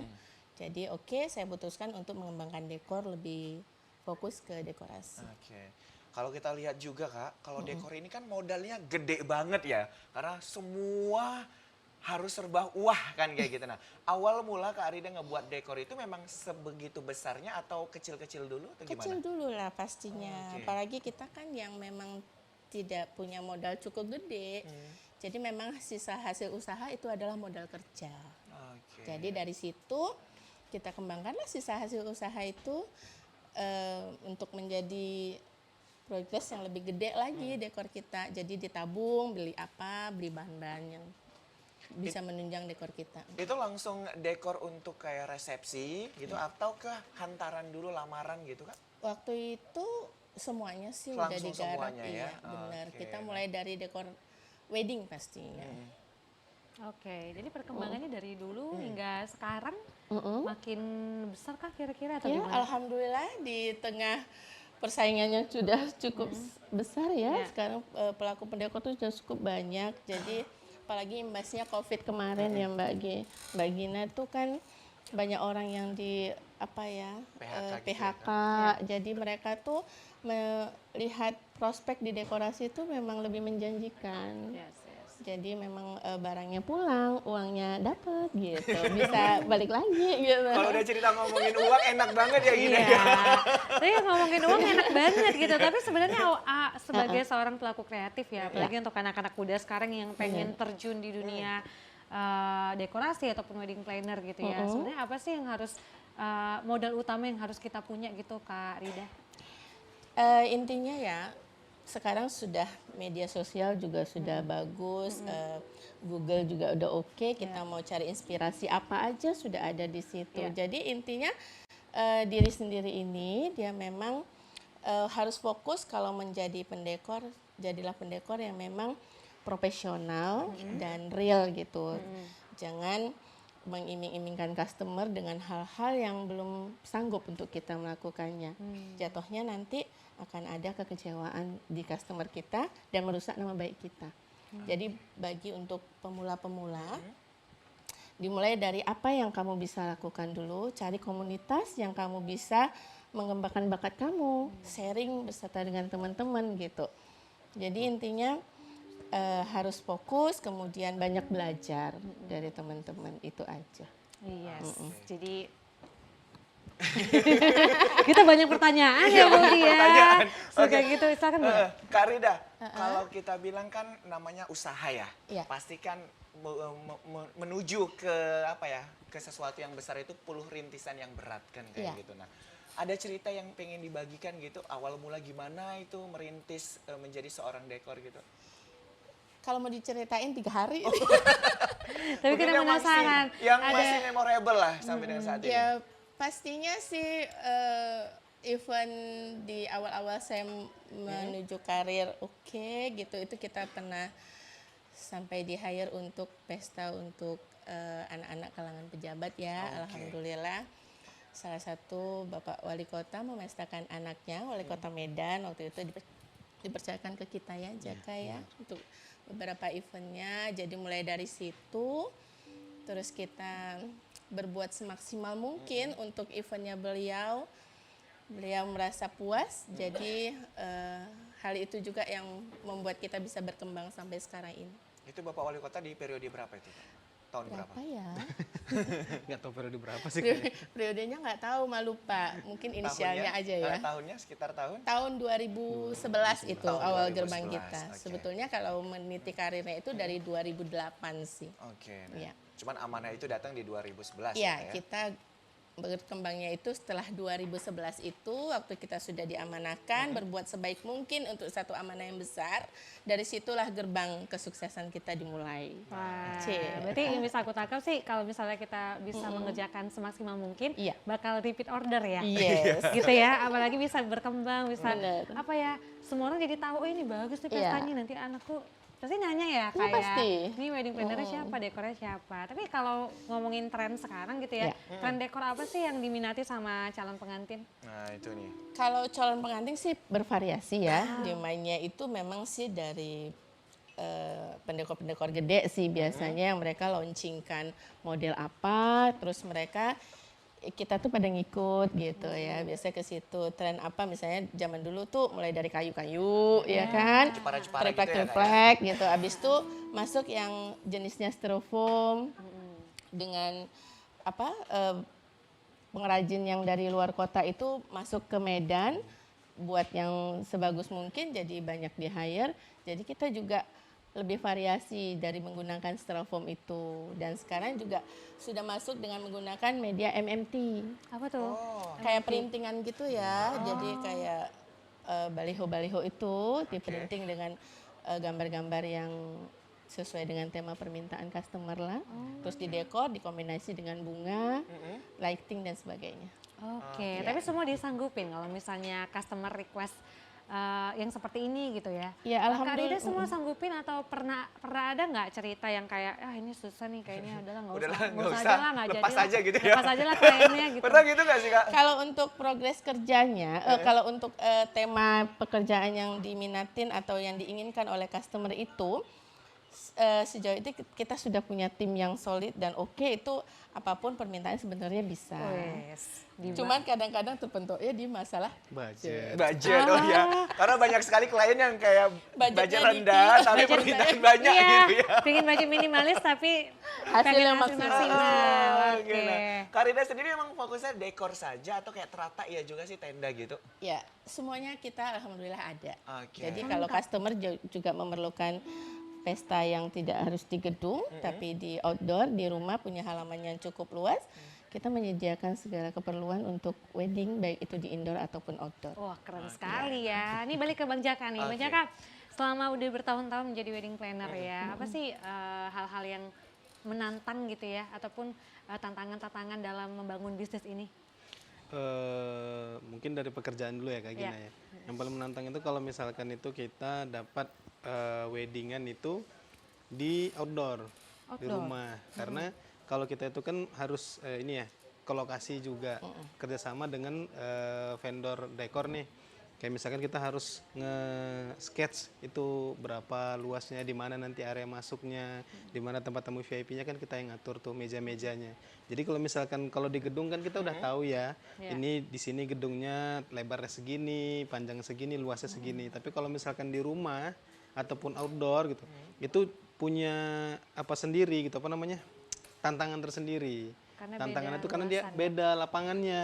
Jadi oke, saya putuskan untuk mengembangkan dekor, lebih fokus ke dekorasi. Oke. Kalau kita lihat juga Kak, kalau dekor ini kan modalnya gede banget ya. Karena semua harus serba wah kan kayak gitu. Nah, awal mula Kak Arida ngebuat dekor itu memang sebegitu besarnya atau kecil-kecil dulu atau gimana? Kecil dulu lah pastinya. Oke. Apalagi kita kan yang memang tidak punya modal cukup gede. Jadi memang sisa hasil usaha itu adalah modal kerja. Oke. Jadi dari situ kita kembangkanlah sisa hasil usaha itu untuk menjadi progres yang lebih gede lagi dekor kita. Jadi ditabung, beli apa, beli bahan-bahan yang bisa menunjang dekor kita. Itu langsung dekor untuk kayak resepsi gitu atau ke hantaran dulu lamaran gitu Kak? Waktu itu semuanya sih Langsung udah digarap, semuanya iya ya? benar. Oke. Kita mulai dari dekor wedding pastinya. Oke, jadi perkembangannya dari dulu hingga sekarang makin besar kah kira-kira atau Ya, gimana? alhamdulillah di tengah persaingannya sudah cukup besar ya. Ya. Sekarang pelaku pendekor itu sudah cukup banyak. Jadi apalagi imbasnya Covid kemarin ya Mbak Gina itu kan banyak orang yang di apa ya PHK gitu ya, PHK. Jadi mereka tuh melihat prospek di dekorasi itu memang lebih menjanjikan. Yes, yes. Jadi memang barangnya pulang, uangnya dapet gitu, bisa balik lagi gitu. Kalau udah cerita ngomongin uang enak banget ya gini. Iya, tapi ngomongin uang enak banget gitu. Tapi sebenarnya sebagai seorang pelaku kreatif ya, apalagi untuk anak-anak muda sekarang yang pengen terjun di dunia dekorasi ataupun wedding planner gitu ya. Sebenarnya apa sih yang harus modal utama yang harus kita punya gitu Kak Rida? Intinya ya, sekarang sudah media sosial juga sudah bagus, Google juga udah oke. Kita mau cari inspirasi apa aja sudah ada di situ. Jadi intinya diri sendiri ini dia memang harus fokus kalau menjadi pendekor, jadilah pendekor yang memang profesional dan real gitu. Jangan mengiming-imingkan customer dengan hal-hal yang belum sanggup untuk kita melakukannya. Jatuhnya nanti akan ada kekecewaan di customer kita dan merusak nama baik kita. Jadi bagi untuk pemula-pemula, dimulai dari apa yang kamu bisa lakukan dulu, cari komunitas yang kamu bisa mengembangkan bakat kamu, sharing beserta dengan teman-teman gitu. Jadi intinya harus fokus, kemudian banyak belajar dari teman-teman, itu aja. Yes, jadi kita banyak pertanyaan ya Bu Dia. Pertanyaan. Oke gitu, silakan Bu. Kak Rida, kalau kita bilang kan namanya usaha ya, Iya. pasti kan menuju ke apa ya, ke sesuatu yang besar itu puluh rintisan yang berat kan kayak Iya. gitu. Nah, ada cerita yang pengen dibagikan gitu, awal mula gimana itu merintis menjadi seorang dekor gitu? Kalau mau diceritain 3 hari. Tapi Mungkin kita yang penasaran. yang masih memorable lah sampai dengan saat ini. Ya pastinya sih event di awal-awal saya menuju karir gitu, itu kita pernah sampai di hire untuk pesta untuk anak-anak kalangan pejabat ya. Alhamdulillah salah satu Bapak Wali Kota memestakan anaknya, Wali Kota Medan waktu itu dipercayakan ke kita ya, Jaka ya, untuk beberapa eventnya. Jadi mulai dari situ terus kita berbuat semaksimal mungkin untuk eventnya beliau merasa puas. Jadi hal itu juga yang membuat kita bisa berkembang sampai sekarang ini. Itu Bapak Wali Kota di periode berapa itu? Tahun berapa? Berapa ya? Nggak tahu periode berapa sih kayaknya. Periodenya nggak tahu, malu Pak. Mungkin inisialnya aja ya. Tahunnya sekitar tahun? Tahun 2011 itu Tahun awal 2011, gerbang kita. oke. Sebetulnya kalau meniti karirnya itu dari 2008 sih. Oke. Nah. Iya. Cuman amanah itu datang di 2011 Iya, ya. kita berkembangnya itu setelah 2011 itu waktu kita sudah diamanahkan berbuat sebaik mungkin untuk satu amanah yang besar. Dari situlah gerbang kesuksesan kita dimulai. Wah, Cie. berarti yang bisa aku tangkap sih kalau misalnya kita bisa mengerjakan semaksimal mungkin, Iya. bakal repeat order ya. Yes. Gitu ya, apalagi bisa berkembang, bisa Bener. apa ya, semua orang jadi tahu, oh ini bagus nih Iya. pestanya, nanti anakku pasti nanya ya Iya, kayak, pasti. ini wedding planner-nya siapa, dekornya siapa. Tapi kalau ngomongin tren sekarang gitu ya, Iya. tren dekor apa sih yang diminati sama calon pengantin? Nah itu nih. Kalau calon pengantin sih bervariasi ya. Demandnya itu memang sih dari pendekor-pendekor gede sih biasanya yang mereka launchingkan model apa, terus mereka kita tuh pada ngikut gitu ya. Biasanya ke situ tren apa misalnya zaman dulu tuh mulai dari kayu-kayu ya kan. Jepara-jepara gitu ya, Triplek-triplek gitu. Abis itu masuk yang jenisnya styrofoam dengan apa pengrajin yang dari luar kota itu masuk ke Medan buat yang sebagus mungkin, jadi banyak di hire. Jadi kita juga lebih variasi dari menggunakan styrofoam itu, dan sekarang juga sudah masuk dengan menggunakan media MMT Apa tuh? kayak printingan gitu ya. Jadi kayak baliho-baliho itu diprinting dengan gambar-gambar yang sesuai dengan tema permintaan customer lah. Terus didekor, dikombinasi dengan bunga, lighting dan sebagainya. Oke, tapi semua disanggupin kalau misalnya customer request yang seperti ini gitu ya. Ya, Kak alhamdulillah. Rida semua sanggupin atau pernah ada nggak cerita yang kayak, ini susah nih kayaknya, udahlah nggak Udahlah, usah, nggak aja usah, lah, nggak jadi lepas lah. aja gitu ya. Lepas aja lah kliennya gitu. Pernah gitu gak sih Kak? Kalau untuk progres kerjanya, kalau untuk tema pekerjaan yang diminatin atau yang diinginkan oleh customer itu, sejauh ini kita sudah punya tim yang solid dan oke, itu apapun permintaan sebenarnya bisa. Wes, Cuman kadang-kadang terbentuknya di masalah Budget. Budget, oh ya. Karena banyak sekali klien yang kayak Budgetnya budget rendah dikit, tapi budget permintaan banyak iya, gitu ya. pingin baju minimalis tapi Hasilnya pengen hasil maksimal. maksimal. Oke, Oke. nah, Kak Rida sendiri emang fokusnya dekor saja atau kayak terata ya juga sih tenda gitu? ya semuanya kita alhamdulillah ada. Oke. Jadi kalau customer juga memerlukan pesta yang tidak harus di gedung, tapi di outdoor, di rumah punya halaman yang cukup luas, kita menyediakan segala keperluan untuk wedding, baik itu di indoor ataupun outdoor. Wah keren sekali ya. Ini balik ke Bang Jaka nih. Bang Oke. Jaka, selama udah bertahun-tahun menjadi wedding planner ya, apa sih hal-hal yang menantang gitu ya, ataupun tantangan-tantangan dalam membangun bisnis ini? Mungkin dari pekerjaan dulu ya Kak Gina Iya. ya. Yang paling menantang itu kalau misalkan itu kita dapat weddingan itu di outdoor, di rumah. Karena kalau kita itu kan harus ini ya ke lokasi juga, kerjasama dengan vendor dekor nih. Kayak misalkan kita harus nge-sketch itu berapa luasnya, di mana nanti area masuknya, di mana tempat tamu VIP-nya kan kita yang ngatur tuh meja-mejanya. Jadi kalau misalkan kalau di gedung kan kita udah tahu ya, ini di sini gedungnya lebarnya segini, panjang segini, luasnya segini. Tapi kalau misalkan di rumah ataupun outdoor gitu, itu punya apa sendiri gitu, apa namanya? Tantangan tersendiri. Karena Tantangan beda itu karena dia luasan ya. beda lapangannya,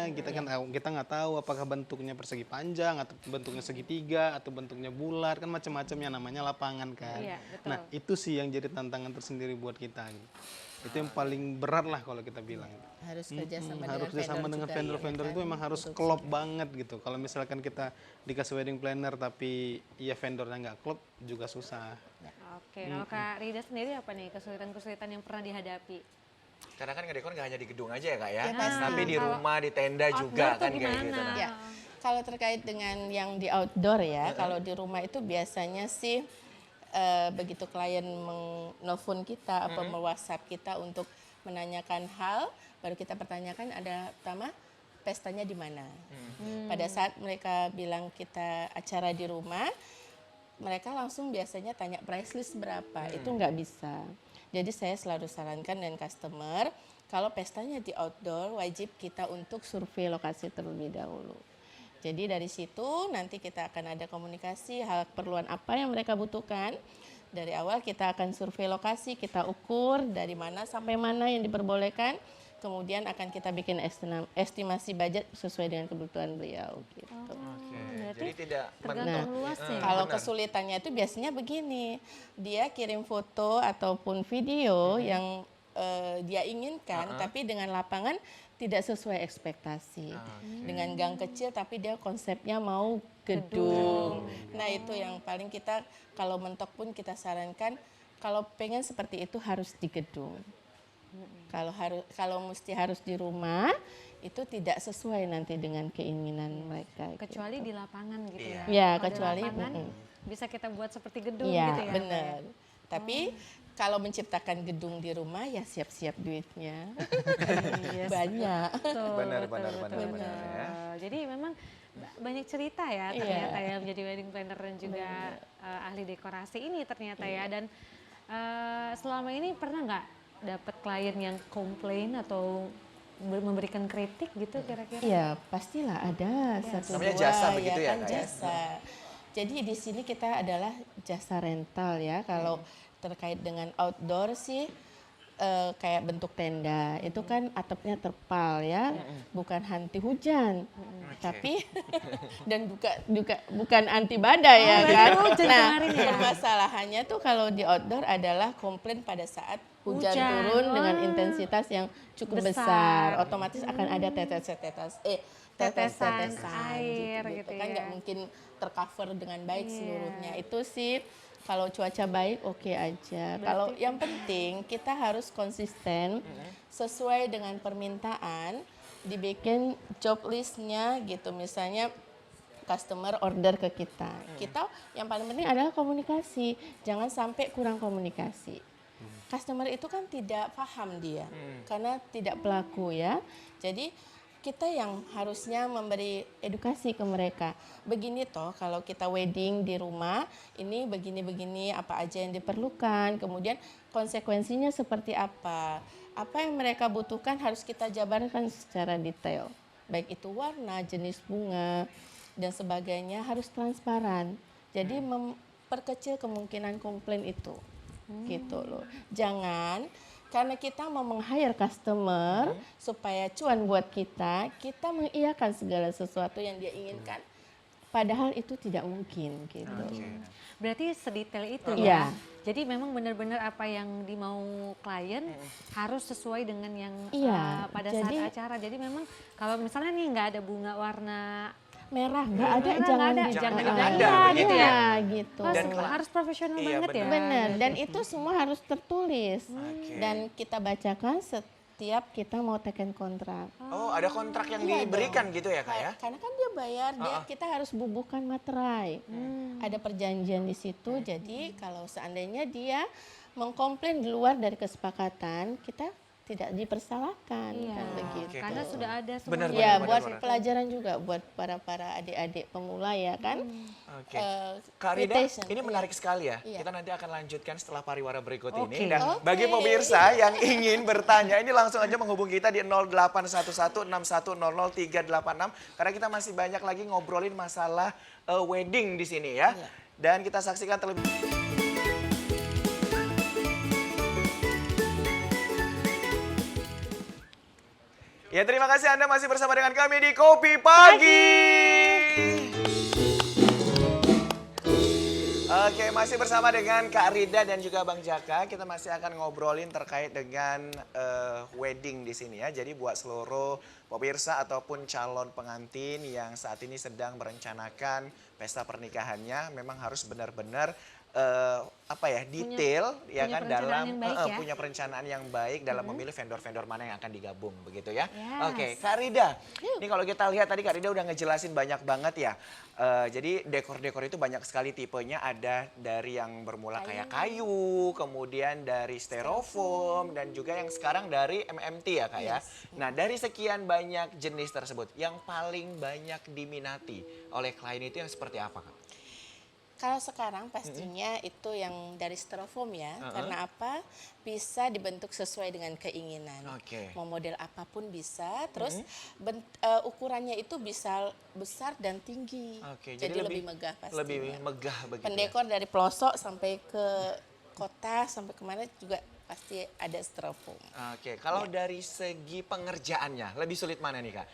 kita nggak tahu apakah bentuknya persegi panjang atau bentuknya segitiga atau bentuknya bulat, kan macam-macam yang namanya lapangan kan. Iya, betul. Nah itu sih yang jadi tantangan tersendiri buat kita gitu. Itu yang paling berat lah kalau kita bilang. Harus kerjasama Harus kerjasama dengan juga, vendor-vendor ya itu kan? memang harus Untuk klop banget gitu. Kalau misalkan kita dikasih wedding planner tapi ya vendornya nggak klop juga susah. Oke, kalau Kak Rida sendiri apa nih kesulitan-kesulitan yang pernah dihadapi? Karena kan ngedekor nggak hanya di gedung aja ya Kak ya, Ya, pasti. tapi di Kalau rumah, di tenda outdoor juga tuh kan kayak gimana? gitu. Nah. Ya, kalau terkait dengan yang di outdoor ya, kalau di rumah itu biasanya sih begitu klien menelpon kita atau me-WhatsApp kita untuk menanyakan hal, baru kita pertanyakan ada pertama pestanya di mana. Pada saat mereka bilang kita acara di rumah, mereka langsung biasanya tanya price list berapa, itu nggak bisa. Jadi saya selalu sarankan dengan customer, kalau pestanya di outdoor, wajib kita untuk survei lokasi terlebih dahulu. Jadi dari situ nanti kita akan ada komunikasi hal keperluan apa yang mereka butuhkan. Dari awal kita akan survei lokasi, kita ukur dari mana sampai mana yang diperbolehkan. Kemudian akan kita bikin estimasi budget sesuai dengan kebutuhan beliau. Gitu. Oke, berarti jadi tidak tergantung luasnya. Kalau kesulitannya itu biasanya begini, dia kirim foto ataupun video yang dia inginkan, tapi dengan lapangan tidak sesuai ekspektasi. Dengan gang kecil tapi dia konsepnya mau gedung. Nah itu yang paling kita kalau mentok pun kita sarankan kalau pengen seperti itu harus di gedung. Kalau mesti harus di rumah itu tidak sesuai nanti dengan keinginan mereka. Kecuali di lapangan gitu ya. Ya, Kalau di kecuali lapangan, bisa kita buat seperti gedung iya, gitu ya. benar. Tapi kalau menciptakan gedung di rumah ya siap-siap duitnya. Yes. Banyak. Betul, Benar, betul, benar, betul, benar, betul. benar, ya. Jadi memang banyak cerita ya Iya. ternyata ya menjadi wedding planner dan juga ahli dekorasi ini ternyata ya. Dan selama ini pernah nggak dapat klien yang komplain atau memberikan kritik gitu kira-kira? Iya, pastilah ada satu Namanya dua jasa begitu ya, kan, Kak, ya? jasa. Jadi di sini kita adalah jasa rental ya. Kalau terkait dengan outdoor sih kayak bentuk tenda itu kan atapnya terpal ya, bukan anti hujan, tapi dan juga bukan anti badai ya berarti kan. hujan Nah kemarin ya? permasalahannya tuh kalau di outdoor adalah komplain pada saat hujan Hujan, turun dengan wah. intensitas yang cukup Besar. besar, otomatis akan ada tetesan Tetesan air gitu kan ya. nggak mungkin tercover dengan baik seluruhnya. Itu sih kalau cuaca baik oke aja. Kalau yang penting kita harus konsisten sesuai dengan permintaan, dibikin job listnya gitu. Misalnya customer order ke kita. Kita yang paling penting adalah komunikasi. Jangan sampai kurang komunikasi. Customer itu kan tidak paham dia karena tidak pelaku ya. Jadi kita yang harusnya memberi edukasi ke mereka. Begini toh kalau kita wedding di rumah, ini begini-begini apa aja yang diperlukan, kemudian konsekuensinya seperti apa. Apa yang mereka butuhkan harus kita jabarkan secara detail. Baik itu warna, jenis bunga, dan sebagainya harus transparan. Jadi memperkecil kemungkinan komplain itu. Gitu loh. Jangan karena kita mau meng-hire customer supaya cuan buat kita mengiyakan segala sesuatu yang dia inginkan. Padahal itu tidak mungkin gitu. Berarti sedetail itu Iya. ya. Jadi memang benar-benar apa yang dimau klien harus sesuai dengan yang Iya, pada jadi- saat acara. Jadi memang kalau misalnya nih nggak ada bunga warna Merah nggak ada, merah, jangan nggak ada, di- jangan Ah, ada, begitu ya. iya, gitu. harus profesional Iya, banget ya. Benar, dan itu semua harus tertulis. Oke. Dan kita bacakan setiap kita mau teken kontrak. Oh, ada kontrak yang Iya diberikan dong. gitu ya, Kak ya? Karena kan dia bayar, kita harus bubuhkan materai. Ada perjanjian di situ, jadi kalau seandainya dia mengkomplain di luar dari kesepakatan, kita tidak dipersalahkan, Iya, kan begitu. karena sudah ada semua. Benar, Ya, benar, buat benar. pelajaran juga buat para adik-adik pemula ya kan. Oke. Eh, Kak Rida, invitation, ini iya. menarik sekali ya. Iya. Kita nanti akan lanjutkan setelah pariwara berikut Oke. ini. Dan Oke. bagi pemirsa yang ingin bertanya, ini langsung aja menghubungi kita di 081161000386. Karena kita masih banyak lagi ngobrolin masalah wedding di sini ya. Iya. Dan kita saksikan terlebih. Ya, terima kasih Anda masih bersama dengan kami di Kopi Pagi. Oke, masih bersama dengan Kak Rida dan juga Bang Jaka. Kita masih akan ngobrolin terkait dengan wedding di sini ya. Jadi buat seluruh pemirsa ataupun calon pengantin yang saat ini sedang merencanakan pesta pernikahannya, memang harus benar-benar detail ya punya kan perencanaan dalam yang baik ya. punya perencanaan yang baik dalam memilih vendor-vendor mana yang akan digabung begitu ya. Yes. Oke, Kak Rida. Ini kalau kita lihat tadi Kak Rida udah ngejelasin banyak banget ya. Jadi dekor-dekor itu banyak sekali tipenya, ada dari yang bermula kayak kayu, kemudian dari styrofoam dan juga yang sekarang dari MMT ya Kak ya. Nah, dari sekian banyak jenis tersebut, yang paling banyak diminati oleh klien itu yang seperti apa Kak? Kalau sekarang pastinya itu yang dari styrofoam ya, karena apa? Bisa dibentuk sesuai dengan keinginan. Oke. Mau model apapun bisa, terus ukurannya itu bisa besar dan tinggi. Oke, jadi lebih megah pastinya. Lebih megah begitu. Ya? Pendekor dari pelosok sampai ke kota sampai kemana juga pasti ada styrofoam. Oke, kalau dari segi pengerjaannya lebih sulit mana nih Kak?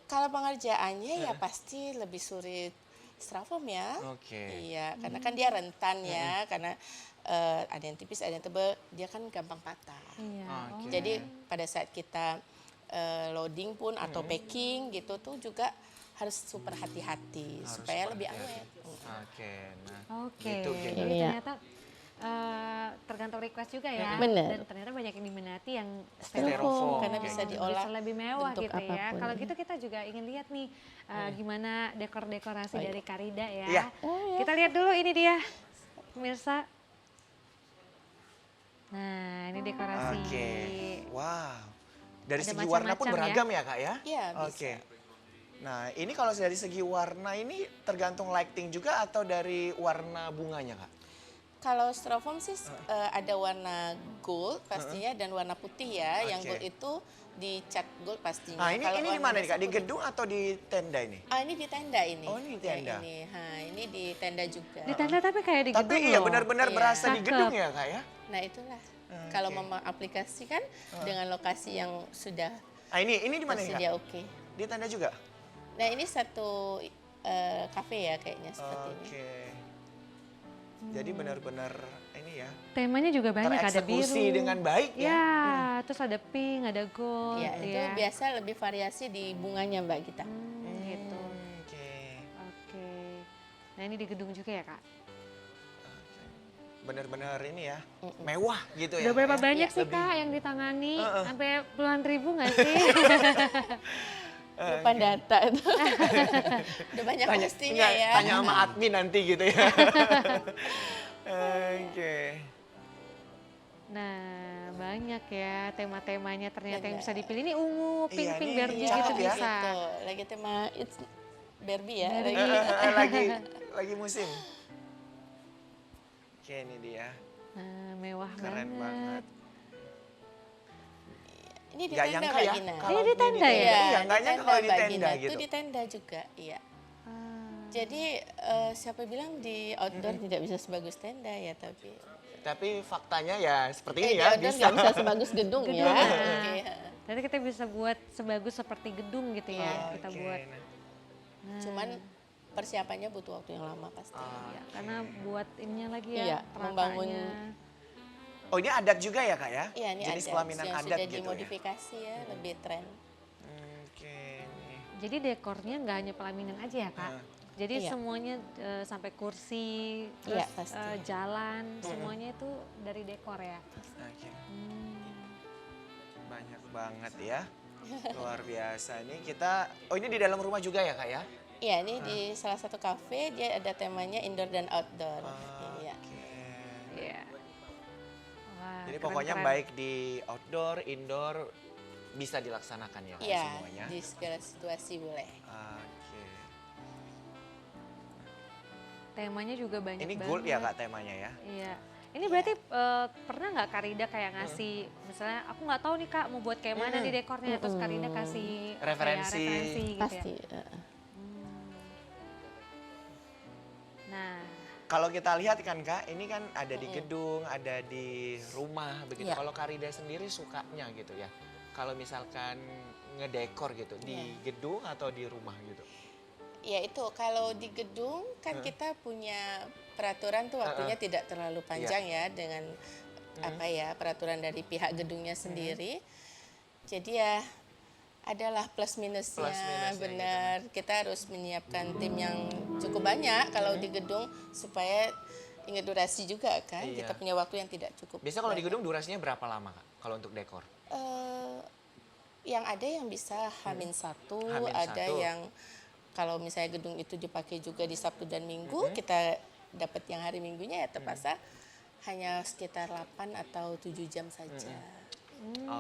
Kalau pengerjaannya ya pasti lebih sulit styrofoam ya. Oke. Iya, karena kan dia rentan ya, karena ada yang tipis, ada yang tebal, dia kan gampang patah. Iya. Oke. Jadi pada saat kita loading pun atau packing gitu tuh juga harus super hati-hati supaya lebih awet. Oke, nah. Oke, Gitu, gitu. jadi Iya. ternyata tergantung request juga ya. Bener. Dan ternyata banyak yang diminati yang Styrofoam, karena oke. bisa diolah bisa lebih mewah bentuk gitu ya. apapun. Kalau gitu kita juga ingin lihat nih gimana dekor-dekorasi dari Karida ya. Iya. Kita lihat dulu ini dia, pemirsa. Nah, ini dekorasi. Oke, wow. Dari Ada segi warna pun macam-macam ya. beragam ya Kak ya? Iya, bisa. Oke. Nah ini kalau dari segi warna ini tergantung lighting juga atau dari warna bunganya Kak? Kalau styrofoam sih ada warna gold pastinya dan warna putih ya. Yang Oke. gold itu dicat gold pastinya. Nah ini Kalau di warna mana nih biasa Kak? Di putih. gedung atau di tenda ini? Ini di tenda ini. Oh, ini di tenda. Ini di tenda juga. Di tenda tapi kayak di Tapi gedung iya loh. benar-benar Iya. berasa di Cakep. gedung ya Kak ya? Nah itulah. Kalau mau mengaplikasikan dengan lokasi yang sudah Nah ini di mana nih Kak? tersedia oke. Di tenda juga? Nah ini satu kafe ya kayaknya seperti ini. Oke. Jadi benar-benar ini ya. Temanya juga banyak, ada biru. tereksekusi dengan baik ya. Ya, terus ada pink, ada gold Ya, itu ya. biasa lebih variasi di bunganya Mbak Gita. Gitu. Oke. Oke. Nah, ini di gedung juga ya, Kak? Benar-benar ini ya. Mewah gitu ya. Udah berapa Kak, ya? banyak sih, Lebih. Kak, yang ditangani? Sampai puluhan ribu nggak sih? Lupa data itu. Udah banyak pastinya enggak, ya. tanya sama admin nanti gitu ya. Oke. Nah, banyak ya tema-temanya ternyata yang Benar. bisa dipilih. Ini ungu, pink, Iya, pink, ini Barbie cakep gitu ya. bisa. Gitu. Lagi tema It's Barbie ya. Lagi musim. Oke, ini dia. Nah, mewah Keren banget. Ini di Nggak tenda nyangka Mbak ya. Gina. kalau Ini di tenda ya? Iya, nggak nyangka kalau di Mbak tenda Gina. gitu. Itu di tenda juga, iya. Ah, Jadi siapa bilang di outdoor tidak bisa sebagus tenda ya, tapi Tapi faktanya ya seperti di ini ya. outdoor nggak bisa sebagus gedung ya. Gedung. Oke. Nanti kita bisa buat sebagus seperti gedung gitu ya. Kita Oke, buat. nah. Cuman persiapannya butuh waktu yang lama pasti. Ya, karena buat ininya lagi ya, Iya, peratanya. membangun. Oh ini adat juga ya Kak ya? Iya, ini Jenis ada pelaminan yang adat sudah gitu ya? dimodifikasi ya, lebih tren. Oke. nih. Jadi dekornya nggak hanya pelaminan aja ya, Kak? Jadi Iya. semuanya sampai kursi, terus Iya, pasti. jalan, semuanya itu dari dekor ya. Oke. Banyak banget ya. Luar biasa. Ini kita, oh ini di dalam rumah juga ya Kak ya? Iya, ini di salah satu kafe dia ada temanya indoor dan outdoor. Iya. Oke. Iya. Wah, Jadi keren, pokoknya keren. baik di outdoor, indoor bisa dilaksanakan ya Kak Iya, semuanya. di segala situasi boleh. Oke. Temanya juga banyak Ini banget. gold ya Kak temanya ya? Iya. Ini berarti pernah nggak Karida kayak ngasih, misalnya aku nggak tahu nih Kak mau buat kayak mana nih dekornya, terus Karida kasih kayak Referensi. gitu Pasti. ya. Nah, Kalau kita lihat kan Kak, ini kan ada di gedung, ada di rumah begitu. Iya. Kalau Karida sendiri sukanya gitu ya. Kalau misalkan ngedekor gitu di gedung atau di rumah gitu. Ya itu kalau di gedung kan kita punya peraturan tuh waktunya tidak terlalu panjang ya dengan apa ya peraturan dari pihak gedungnya sendiri. Jadi ya adalah plus minusnya, Plus minusnya gitu. benar. Kita harus menyiapkan tim yang cukup banyak kalau di gedung supaya ingat durasi juga kan. Iya. Kita punya waktu yang tidak cukup. Biasanya kalau di banyak. gedung durasinya berapa lama Kak kalau untuk dekor? Yang ada yang bisa H-1, H-1. ada yang kalau misalnya gedung itu dipakai juga di Sabtu dan Minggu, kita dapat yang hari Minggunya ya terpaksa hanya sekitar 8 atau 7 jam saja.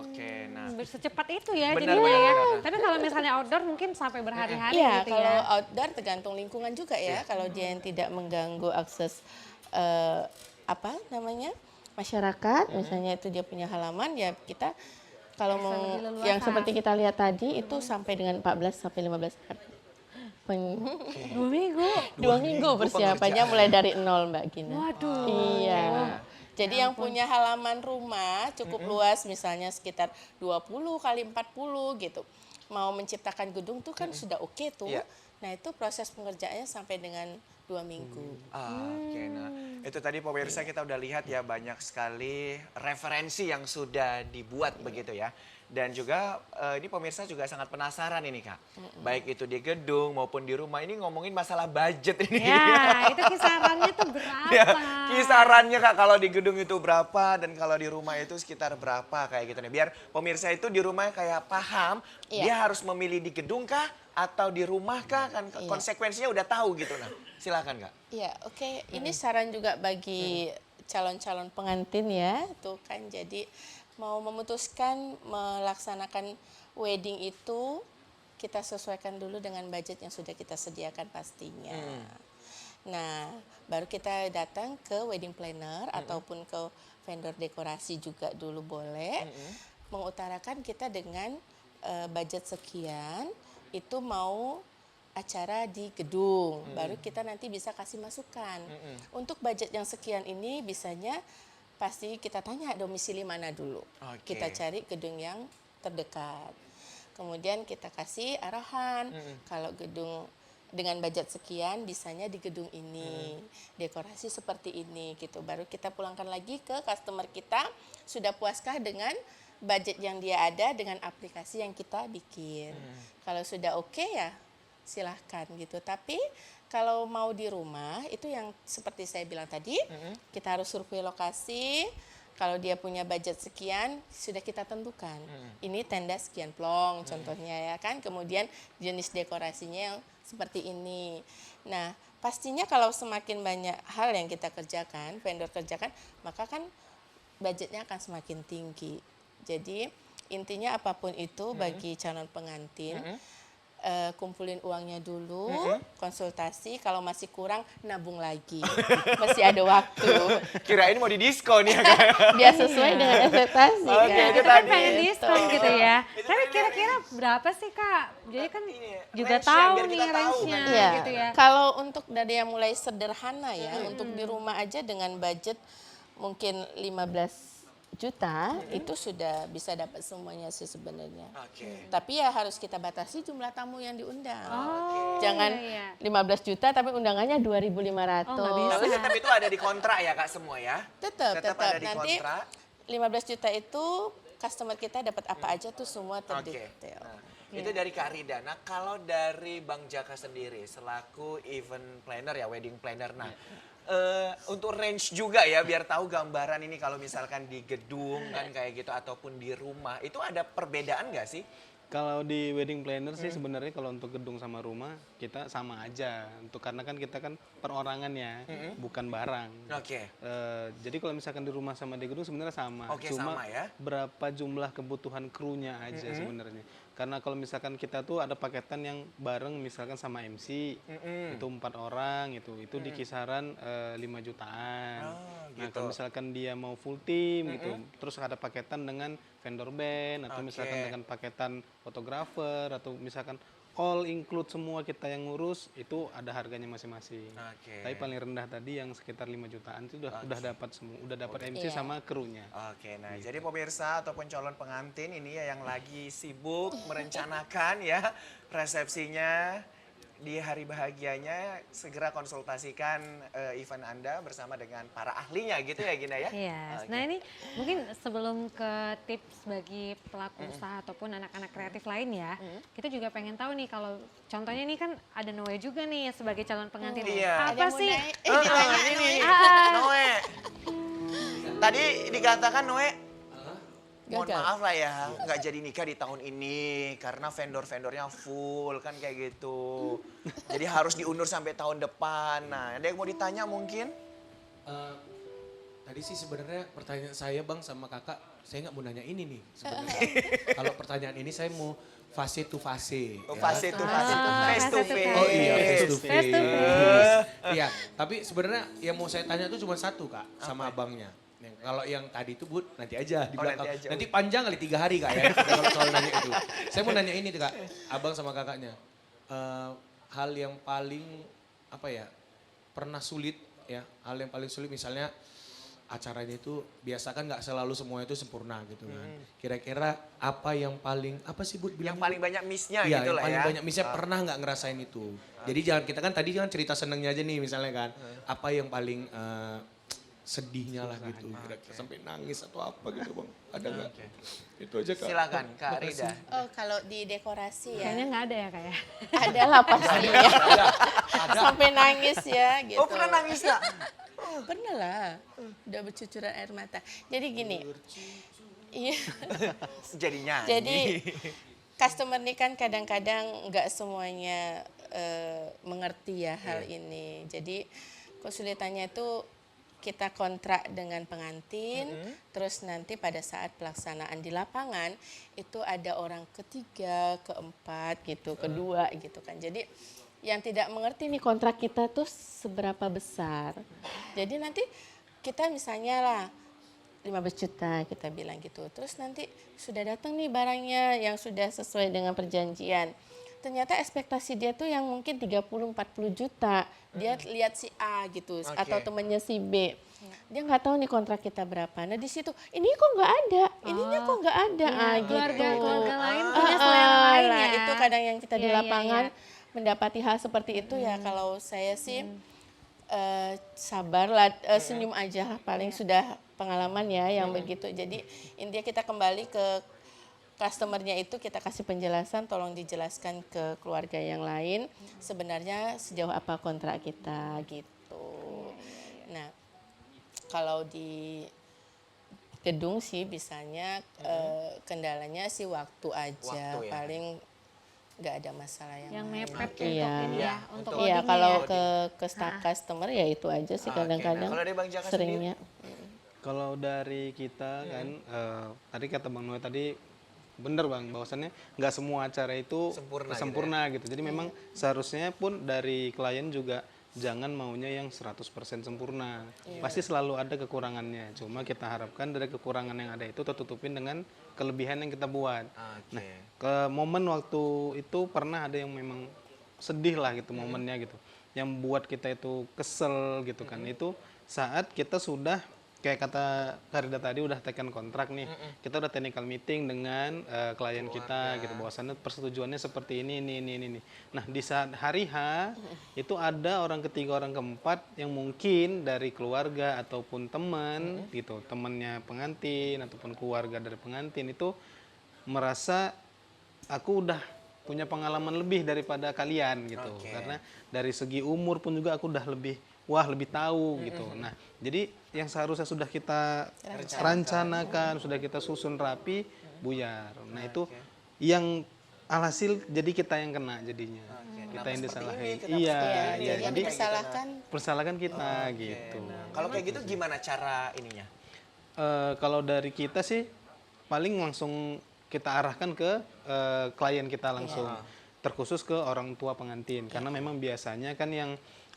Oke, nah. secepat itu ya Benar, jadinya benar, ya. benar. Tapi kalau misalnya outdoor mungkin sampai berhari-hari Iya, gitu kalau ya. outdoor tergantung lingkungan juga ya. Kalau dia yang tidak mengganggu akses apa namanya masyarakat, misalnya itu dia punya halaman, ya kita kalau mau lebih leluasa. yang seperti kita lihat tadi itu sampai dengan 14 sampai 15 hari. 2 minggu. 2 minggu persiapannya mulai dari nol Mbak Gina. Waduh. Iya. Jadi yang punya halaman rumah cukup luas misalnya sekitar 20 kali 40 gitu. Mau menciptakan gedung tuh kan sudah oke tuh. Iya. Nah itu proses pengerjaannya sampai dengan 2 minggu. Oke, nah itu tadi pemirsa kita udah lihat ya banyak sekali referensi yang sudah dibuat begitu ya. Dan juga ini pemirsa juga sangat penasaran ini Kak. Baik itu di gedung maupun di rumah, ini ngomongin masalah budget ini. Ya, itu kisarannya tuh berapa? Ya, kisarannya Kak kalau di gedung itu berapa dan kalau di rumah itu sekitar berapa kayak gitu nih. Biar pemirsa itu di rumah kayak paham, Iya. dia harus memilih di gedung kah atau di rumah kah, kan Iya. konsekuensinya udah tahu gitu. Nah, silakan Kak. Ya, oke. Ini saran juga bagi calon-calon pengantin ya, tuh kan. Jadi mau memutuskan melaksanakan wedding itu, kita sesuaikan dulu dengan budget yang sudah kita sediakan pastinya. Nah, baru kita datang ke wedding planner ataupun ke vendor dekorasi juga dulu boleh. Mengutarakan kita dengan budget sekian, itu mau acara di gedung, baru kita nanti bisa kasih masukan. Untuk budget yang sekian ini bisanya pasti kita tanya domisili mana dulu. Oke. Kita cari gedung yang terdekat. Kemudian kita kasih arahan, kalau gedung dengan budget sekian bisanya di gedung ini, dekorasi seperti ini gitu. Baru kita pulangkan lagi ke customer kita, sudah puaskah dengan budget yang dia ada dengan aplikasi yang kita bikin. Kalau sudah oke ya silahkan gitu. Tapi kalau mau di rumah itu yang seperti saya bilang tadi, kita harus survei lokasi. Kalau dia punya budget sekian sudah kita tentukan. Ini tenda sekian plong contohnya ya kan. Kemudian jenis dekorasinya yang seperti ini. Nah, pastinya kalau semakin banyak hal yang kita kerjakan, vendor kerjakan, maka kan budgetnya akan semakin tinggi. Jadi intinya apapun itu bagi calon pengantin, kumpulin uangnya dulu, konsultasi, kalau masih kurang nabung lagi. Masih ada waktu. Kirain mau didiskon ya Kak. Biar sesuai dengan ekspektasi. Oke, kan. itu Kita kan tadi. pengen diskon gitu ya. Itu Tapi tadi kira-kira berapa sih Kak? Jadi kan Ini, juga range-nya, tahu biar nih kita tahu range-nya kan. Iya. gitu ya. Kalau untuk dari yang mulai sederhana ya, untuk di rumah aja dengan budget mungkin 15 juta, itu sudah bisa dapat semuanya sih sebenarnya. Oke. Tapi ya harus kita batasi jumlah tamu yang diundang. Oh, Jangan iya, 15 juta tapi undangannya 2.500. Oh, nggak bisa. Tapi tetap itu ada di kontrak ya Kak semua ya? Tetap. ada di Nanti kontrak. 15 juta itu customer kita dapat apa aja tuh semua Oke. terdetail. Nah, itu dari Kak Rida. Nah, kalau dari Bang Jaka sendiri selaku event planner ya, wedding planner. Nah, untuk range juga ya biar tahu gambaran ini kalau misalkan di gedung kan kayak gitu ataupun di rumah, itu ada perbedaan nggak sih? Kalau di wedding planner sih sebenarnya kalau untuk gedung sama rumah kita sama aja. Untuk karena kan kita kan perorangan ya, bukan barang. Oke. Jadi kalau misalkan di rumah sama di gedung sebenarnya sama. Oke, Cuma sama ya. berapa jumlah kebutuhan krunya aja sebenarnya. Karena kalau misalkan kita tuh ada paketan yang bareng misalkan sama MC, itu 4 orang itu di kisaran 5 jutaan. Nah, gitu. kalau misalkan dia mau full team gitu, terus ada paketan dengan vendor band atau misalkan dengan paketan fotografer atau misalkan all include semua kita yang ngurus, itu ada harganya masing-masing. Oke. Tapi paling rendah tadi yang sekitar 5 jutaan itu udah dapat semua, udah dapat MC Iya. sama krunya. Oke, nah jadi pemirsa ataupun calon pengantin ini ya yang lagi sibuk merencanakan ya resepsinya di hari bahagianya, segera konsultasikan event Anda bersama dengan para ahlinya gitu ya Gina ya. Iya. Oke. Nah ini mungkin sebelum ke tips bagi pelaku usaha ataupun anak-anak kreatif lain ya, kita juga pengen tahu nih kalau contohnya nih kan ada Noe juga nih sebagai calon pengantin. Iya. Ada Apa yang mau sih? naik? Ini nih, Noe. Tadi dikatakan Noe, mohon Gagal. maaf lah ya, nggak jadi nikah di tahun ini karena vendor-vendornya full kan kayak gitu. Jadi harus diundur sampai tahun depan. Nah, ada yang mau ditanya mungkin? Tadi sih sebenarnya pertanyaan saya Bang sama Kakak, saya nggak mau nanya ini nih sebenarnya. Kalau pertanyaan ini saya mau fase to fase. Oh, ya. fase to fase, face to face to face. Oh iya, face to face. Face to face. Iya, tapi sebenarnya yang mau saya tanya tuh cuma satu Kak, sama abangnya. Kalau yang tadi itu Bud, nanti aja di Oh, belakang. nanti aja. Nanti panjang kali 3 hari Kak ya, kalau soal nanya itu. Saya mau nanya ini tuh Kak, abang sama kakaknya. Hal yang paling, apa ya, pernah sulit ya, hal yang paling sulit misalnya acaranya itu biasa kan nggak selalu semua itu sempurna gitu kan. Kira-kira apa yang paling, apa sih Bud bilang? Yang paling banyak miss-nya Iya, gitu yang lah paling ya. banyak misalnya pernah nggak ngerasain itu. Jadi jangan kita kan tadi kan cerita senengnya aja nih misalnya kan. Apa yang paling sedihnya lah gitu. Kira-kira sampai nangis atau apa gitu Bang. Ada nggak? Itu aja Kak. Silakan Kak Rida. Oh, kalau di dekorasi ya Kayaknya nggak ada ya kayak. ada lah pasti ya. Sampai nangis ya gitu. Oh pernah nangis Kak? Pernah lah. Udah bercucuran air mata. Jadi gini. Iya. Jadi nyanyi. Jadi customer ini kan kadang-kadang nggak semuanya mengerti ya hal ini. Jadi kesulitannya itu kita kontrak dengan pengantin, terus nanti pada saat pelaksanaan di lapangan itu ada orang ketiga, keempat gitu, kedua gitu kan. Jadi yang tidak mengerti nih kontrak kita tuh seberapa besar. Jadi nanti kita misalnya lah 15 juta kita bilang gitu. Terus nanti sudah datang nih barangnya yang sudah sesuai dengan perjanjian. Ternyata ekspektasi dia tuh yang mungkin 30-40 juta. Dia lihat si A gitu atau temannya si B. Dia nggak tahu nih kontrak kita berapa. Nah di situ ini kok nggak ada, ininya kok nggak ada gitu. Keluarga lain punya selera lain Nah, ya. itu kadang yang kita di Iya, iya, lapangan iya. mendapati hal seperti itu ya. Kalau saya sih sabar lah, senyum aja lah, paling sudah pengalaman ya yang begitu. Jadi intinya kita kembali ke customernya itu kita kasih penjelasan, tolong dijelaskan ke keluarga yang lain sebenarnya sejauh apa kontrak kita gitu. Nah kalau di gedung sih bisanya kendalanya sih waktu aja, Waktu ya. paling nggak ada masalah yang Yang lain. mepet Iya. untuk ini ya, untuk Iya, loadingnya kalau ya. ke staff customer ya itu aja sih Oke, kadang-kadang nah, kalau dari Bang Jaka seringnya. Kalau dari kita kan, tadi kata Bang Noe tadi bener Bang, bahwasannya nggak semua acara itu Sempurna gitu. Jadi memang seharusnya pun dari klien juga jangan maunya yang 100% sempurna. Pasti selalu ada kekurangannya. Cuma kita harapkan dari kekurangan yang ada itu tertutupin dengan kelebihan yang kita buat. Nah, ke momen waktu itu pernah ada yang memang sedih lah gitu momennya gitu. Yang buat kita itu kesel gitu kan. Itu saat kita sudah kayak kata Karida tadi udah tekan kontrak nih, kita udah technical meeting dengan klien kita gitu, bahwasannya persetujuannya seperti ini. Nah di saat hari H itu ada orang ketiga orang keempat yang mungkin dari keluarga ataupun teman gitu, temannya pengantin ataupun keluarga dari pengantin itu merasa aku udah punya pengalaman lebih daripada kalian gitu, karena dari segi umur pun juga aku udah lebih tahu gitu. Nah, jadi yang seharusnya sudah kita rencanakan, sudah kita susun rapi, buyar. Nah, itu yang alhasil jadi kita yang kena jadinya. Kita yang disalahin. Iya, Yang jadi dipersalahkan kita gitu. Kalau kayak gitu gimana cara ininya? Kalau dari kita sih paling langsung kita arahkan ke klien kita langsung, terkhusus ke orang tua pengantin, karena memang biasanya kan yang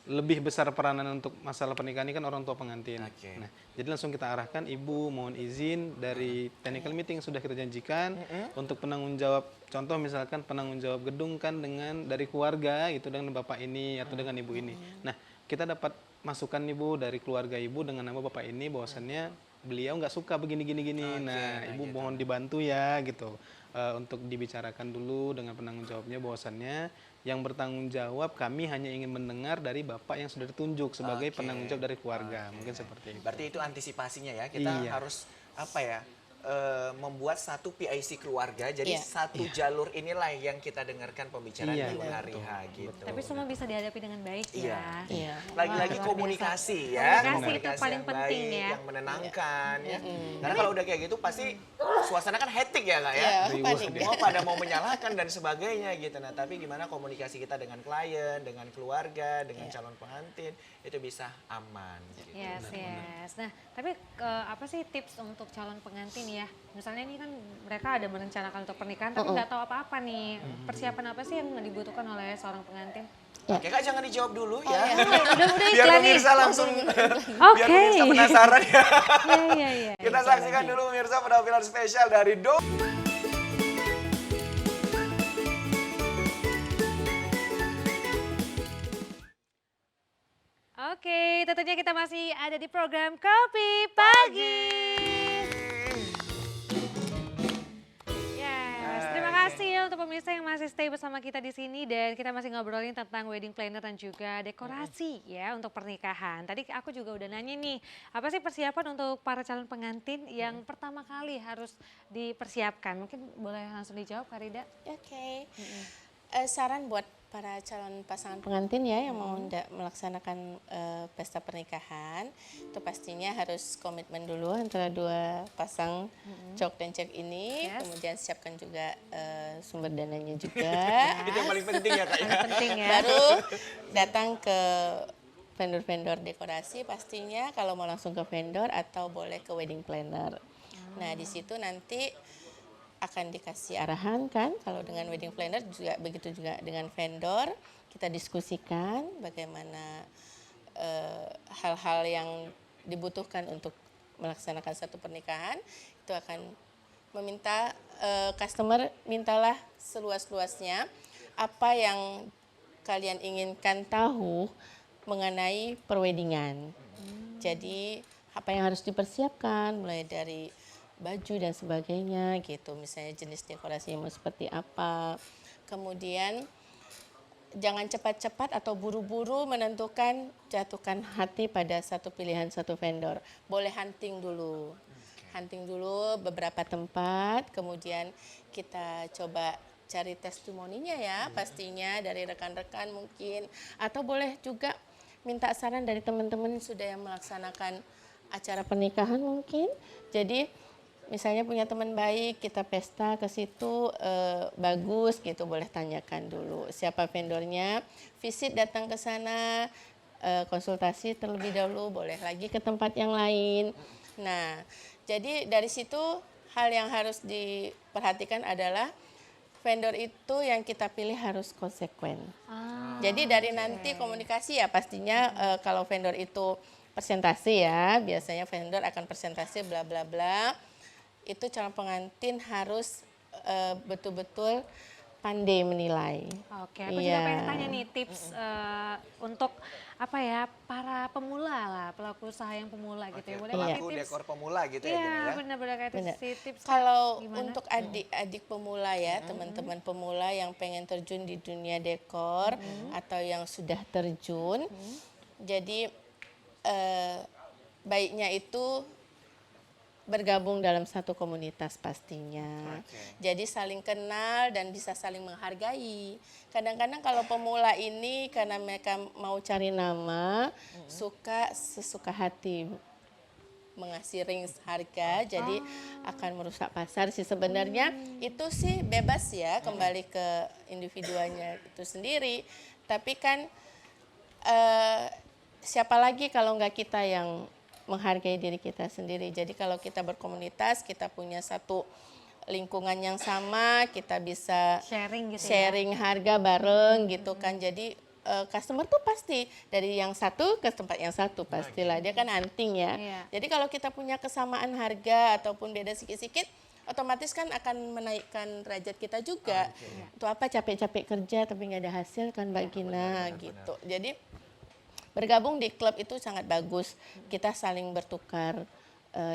lebih besar peranan untuk masalah pernikahan ini kan orang tua pengantin. Nah, jadi langsung kita arahkan, ibu mohon izin dari technical meeting sudah kita janjikan untuk penanggung jawab, contoh misalkan penanggung jawab gedung kan dengan dari keluarga itu dengan bapak ini atau dengan ibu ini. Nah, kita dapat masukan ibu dari keluarga ibu dengan nama bapak ini bahwasannya beliau nggak suka begini. Nah, ibu mohon dibantu ya gitu. Untuk dibicarakan dulu dengan penanggung jawabnya bahwasannya yang bertanggung jawab kami hanya ingin mendengar dari bapak yang sudah ditunjuk sebagai penanggung jawab dari keluarga. Mungkin seperti itu. Berarti itu antisipasinya ya, kita harus apa ya, membuat satu PIC keluarga, jadi satu jalur inilah yang kita dengarkan pembicaraan di hari H gitu. Tapi semua bisa dihadapi dengan baik ya. Iya. Lagi-lagi Wah, luar komunikasi ya. Komunikasi itu paling yang penting baik, ya. yang menenangkan ya. Karena kalau udah kayak gitu pasti suasana kan hektik ya Kak ya. Iya, Semua pada mau menyalahkan dan sebagainya gitu. Nah, tapi gimana komunikasi kita dengan klien, dengan keluarga, dengan calon pengantin itu bisa aman gitu. Yes. Nah, tapi apa sih tips untuk calon pengantin ya? Misalnya ini kan mereka ada merencanakan untuk pernikahan tapi nggak tahu apa-apa nih. Persiapan apa sih yang dibutuhkan oleh seorang pengantin? Oke Kak, jangan dijawab dulu ya. Udah Biar iklan nih. pemirsa langsung, biar Oke. pemirsa penasaran ya. Iya. Kita saksikan dulu pemirsa penampilan spesial dari Oke, tentunya kita masih ada di program Kopi Pagi. Yes, terima kasih untuk pemirsa yang masih stay bersama kita di sini dan kita masih ngobrolin tentang wedding planner dan juga dekorasi ya untuk pernikahan. Tadi aku juga udah nanya nih, apa sih persiapan untuk para calon pengantin yang pertama kali harus dipersiapkan? Mungkin boleh langsung dijawab Kak Rida. Oke. Saran buat para calon pasangan pengantin ya yang mau melaksanakan pesta pernikahan, itu pastinya harus komitmen dulu antara dua pasang cok dan cek ini. Yes. Kemudian siapkan juga sumber dananya juga. Itu yang paling penting ya Kak ya. Paling penting ya. Baru datang ke vendor-vendor dekorasi pastinya, kalau mau langsung ke vendor atau boleh ke wedding planner. Nah di situ nanti akan dikasih arahan kan, kalau dengan wedding planner juga begitu juga dengan vendor, kita diskusikan bagaimana hal-hal yang dibutuhkan untuk melaksanakan satu pernikahan. Itu akan meminta customer, mintalah seluas-luasnya apa yang kalian inginkan tahu mengenai perweddingan. Jadi apa yang harus dipersiapkan mulai dari baju dan sebagainya gitu, misalnya jenis dekorasinya mau seperti apa. Kemudian jangan cepat-cepat atau buru-buru menentukan, jatuhkan hati pada satu pilihan satu vendor. Boleh hunting dulu. Hunting dulu beberapa tempat, kemudian kita coba cari testimoninya ya pastinya dari rekan-rekan mungkin, atau boleh juga minta saran dari teman-teman sudah yang melaksanakan acara pernikahan mungkin. Jadi misalnya punya teman baik, kita pesta ke situ bagus gitu, boleh tanyakan dulu siapa vendornya, visit datang ke sana, konsultasi terlebih dahulu, boleh lagi ke tempat yang lain. Nah, jadi dari situ hal yang harus diperhatikan adalah vendor itu yang kita pilih harus konsekuen. Jadi dari nanti komunikasi ya pastinya kalau vendor itu presentasi ya, biasanya vendor akan presentasi bla bla bla. Itu calon pengantin harus betul-betul pandai menilai. Oke, aku juga pengen tanya nih tips untuk apa ya para pemula lah, pelaku usaha yang pemula gitu ya. Boleh kasih Pelaku tips? dekor pemula gitu ya. Iya, Gini ya. benar-benar kayak Benar. tips. Kak. Kalau Gimana? untuk adik-adik pemula ya, teman-teman pemula yang pengen terjun di dunia dekor atau yang sudah terjun, jadi baiknya itu bergabung dalam satu komunitas pastinya. Jadi saling kenal dan bisa saling menghargai. Kadang-kadang kalau pemula ini karena mereka mau cari nama, suka sesuka hati mengasih ring harga, jadi akan merusak pasar sih sebenarnya. Itu sih bebas ya, kembali ke individualnya itu sendiri. Tapi kan siapa lagi kalau nggak kita yang menghargai diri kita sendiri. Jadi kalau kita berkomunitas, kita punya satu lingkungan yang sama, kita bisa Sharing gitu ya. sharing harga bareng gitu kan. Jadi customer tuh pasti dari yang satu ke tempat yang satu pastilah. Dia kan hunting ya. Iya. Jadi kalau kita punya kesamaan harga ataupun beda sedikit-sedikit, otomatis kan akan menaikkan derajat kita juga. Untuk apa capek-capek kerja tapi nggak ada hasil kan Mbak Gina gitu. Jadi bergabung di klub itu sangat bagus. Kita saling bertukar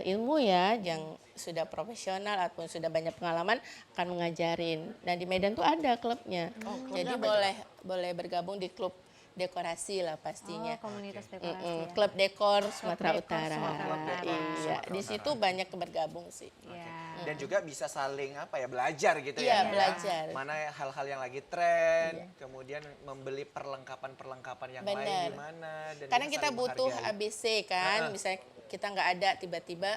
ilmu ya, yang sudah profesional ataupun sudah banyak pengalaman akan mengajarin. Dan di Medan tuh ada klubnya. Jadi boleh bergabung di klub dekorasi lah pastinya. Komunitas dekorasi ya. Klub dekor Sumatera Dekor Utara. Sumatera Utara. Iya, di situ banyak bergabung sih. Iya. Dan juga bisa saling apa ya, belajar gitu Iya, ya. belajar. Mana hal-hal yang lagi tren, kemudian membeli perlengkapan-perlengkapan yang lain Benar. di mana. Dan Kadang juga kita saling butuh menghargai. ABC kan, misalnya kita nggak ada tiba-tiba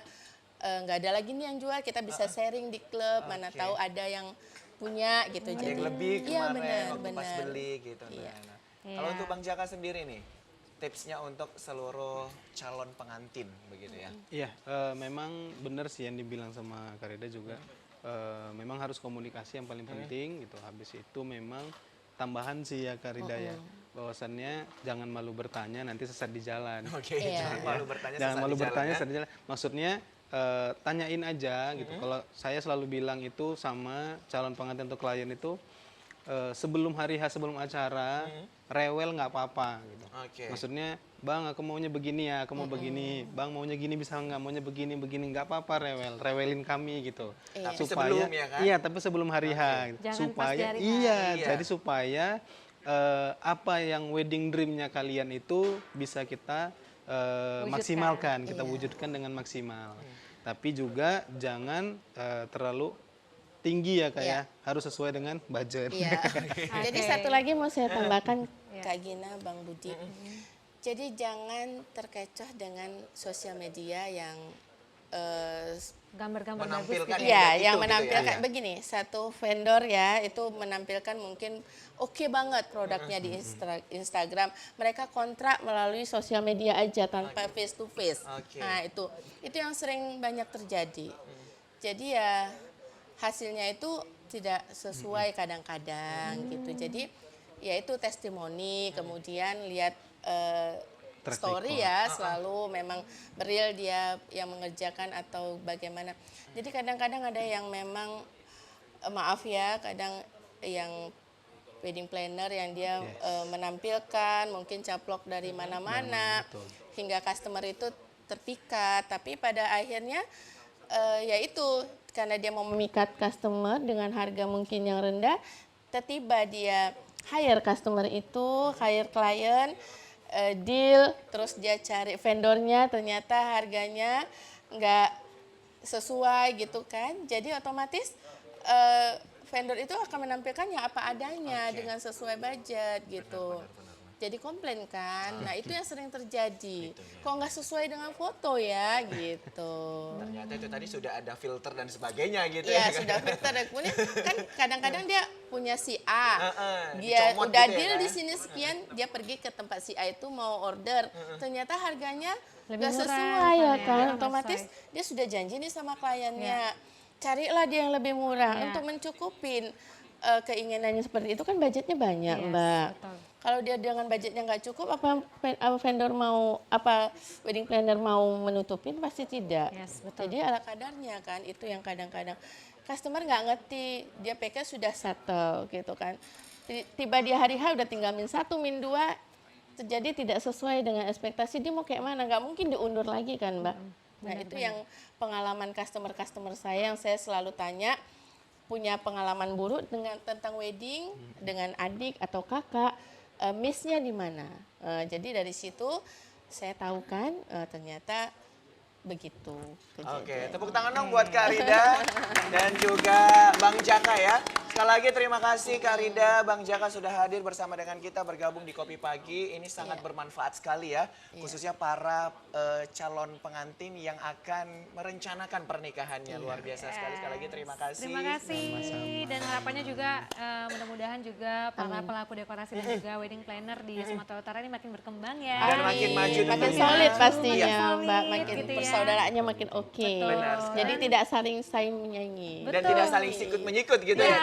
nggak ada lagi nih yang jual, kita bisa sharing di klub, mana tahu ada yang punya gitu. Ada Jadi yang lebih iya kemarin benar, waktu pas benar. beli gitu. Iya. Nah, kalau untuk Bang Jaka sendiri nih, tipsnya untuk seluruh calon pengantin begitu ya. Iya, memang benar sih yang dibilang sama Karida juga. Memang harus komunikasi yang paling penting gitu. Habis itu memang tambahan sih ya Karida ya. Bahwasannya jangan malu bertanya, nanti sesat di jalan. Oke, Iya. jangan malu bertanya Jangan sesat malu di jalan bertanya ya. sesat di jalan. Maksudnya tanyain aja gitu. Kalau saya selalu bilang itu sama calon pengantin atau klien itu, sebelum hari H sebelum acara rewel nggak apa-apa gitu. Oke. Maksudnya, bang aku maunya begini ya, aku mau begini, bang maunya gini bisa nggak, maunya begini nggak apa-apa rewelin kami gitu. Tapi sebelum ya kan? Iya, tapi sebelum hari H gitu. Jangan pas di supaya hari H. iya, Iya. jadi supaya apa yang wedding dreamnya kalian itu bisa kita maksimalkan, kita wujudkan dengan maksimal. Tapi juga jangan terlalu tinggi ya, kayak harus sesuai dengan budget. Iya. Jadi satu lagi mau saya tambahkan Kak Gina, Bang Budi. Jadi jangan terkecoh dengan sosial media yang Gambar-gambar bagus Menampilkan gitu. yang ya, gitu yang gitu menampilkan ya. begini, satu vendor ya itu menampilkan mungkin oke banget produknya di Instagram. Mereka kontrak melalui sosial media aja tanpa face to face. Oke. Nah, itu yang sering banyak terjadi. Jadi ya hasilnya itu tidak sesuai kadang-kadang gitu. Jadi ya itu testimoni, kemudian lihat Track story ya selalu memang real dia yang mengerjakan atau bagaimana. Jadi kadang-kadang ada yang memang maaf ya, kadang yang wedding planner yang dia menampilkan mungkin caplok dari mana-mana hingga customer itu terpikat, tapi pada akhirnya ya itu karena dia mau memikat customer dengan harga mungkin yang rendah, tiba-tiba dia hire customer itu, hire klien, deal, terus dia cari vendornya, ternyata harganya nggak sesuai gitu kan. Jadi otomatis vendor itu akan menampilkan yang apa adanya dengan sesuai budget gitu. Jadi komplain kan. Nah itu yang sering terjadi. Kok nggak sesuai dengan foto ya gitu. Ternyata itu tadi sudah ada filter dan sebagainya gitu Iya ya. Kan? sudah filter dan kemudian kan kadang-kadang dia punya si A, dia dicomot udah gitu ya deal kan? di sini sekian, dia pergi ke tempat si A itu mau order, ternyata harganya Lebih nggak murah sesuai ya misalnya, kan, nggak otomatis dia sudah janji nih sama kliennya, carilah dia yang lebih murah untuk mencukupin keinginannya seperti itu kan budgetnya banyak Yes, Mbak. betul. Kalau dia dengan budgetnya nggak cukup, apa vendor mau, apa wedding planner mau menutupin pasti tidak. Yes, betul. Jadi ala kadarnya kan, itu yang kadang-kadang customer nggak ngerti, dia pikir sudah settle gitu kan. Tiba di hari H udah tinggal min 1, min 2, terjadi tidak sesuai dengan ekspektasi, dia mau kayak mana, nggak mungkin diundur lagi kan Mbak. Nah itu yang pengalaman customer-customer saya yang saya selalu tanya, punya pengalaman buruk dengan tentang wedding, dengan adik atau kakak, miss-nya di mana. Jadi dari situ saya tahu kan ternyata begitu kejadian. Oke, tepuk tangan dong buat Kak Rida dan juga Bang Jaka ya. Sekali lagi terima kasih Kak Rida, Bang Jaka sudah hadir bersama dengan kita bergabung di Kopi Pagi. Ini sangat bermanfaat sekali ya, khususnya para calon pengantin yang akan merencanakan pernikahannya. Luar biasa sekali. Sekali lagi terima kasih. Terima kasih dan harapannya juga mudah-mudahan juga para pelaku dekorasi dan juga wedding planner di Sumatera Utara ini makin berkembang ya. Dan makin maju Makin tentunya. solid pastinya Makin solid Mbak, makin gitu ya. persaudaraannya makin oke. Benar sekali. Jadi tidak saling saing menyaingi. Dan tidak saling sikut menyikut gitu ya.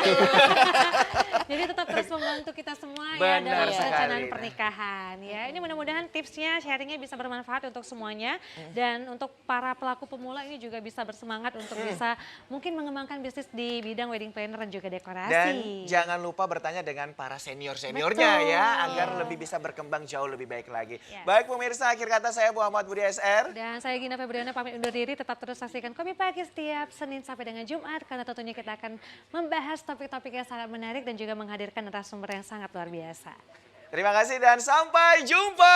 Jadi tetap terus membantu kita semua ya Benar dalam sekali. perencanaan pernikahan ya. Ini mudah-mudahan tipsnya, sharingnya bisa bermanfaat untuk semuanya dan untuk para pelaku pemula ini juga bisa bersemangat untuk bisa mungkin mengembangkan bisnis di bidang wedding planner dan juga dekorasi. Dan jangan lupa bertanya dengan para senior-seniornya Betul. ya, agar lebih bisa berkembang jauh lebih baik lagi. Yes. Baik pemirsa, akhir kata saya Muhammad Budi SR. Dan saya Gina Febriana pamit undur diri, tetap terus saksikan Kopi Pagi setiap Senin sampai dengan Jumat karena tentunya kita akan membahas topik-topik yang sangat menarik dan juga menghadirkan narasumber yang sangat luar biasa. Terima kasih dan sampai jumpa.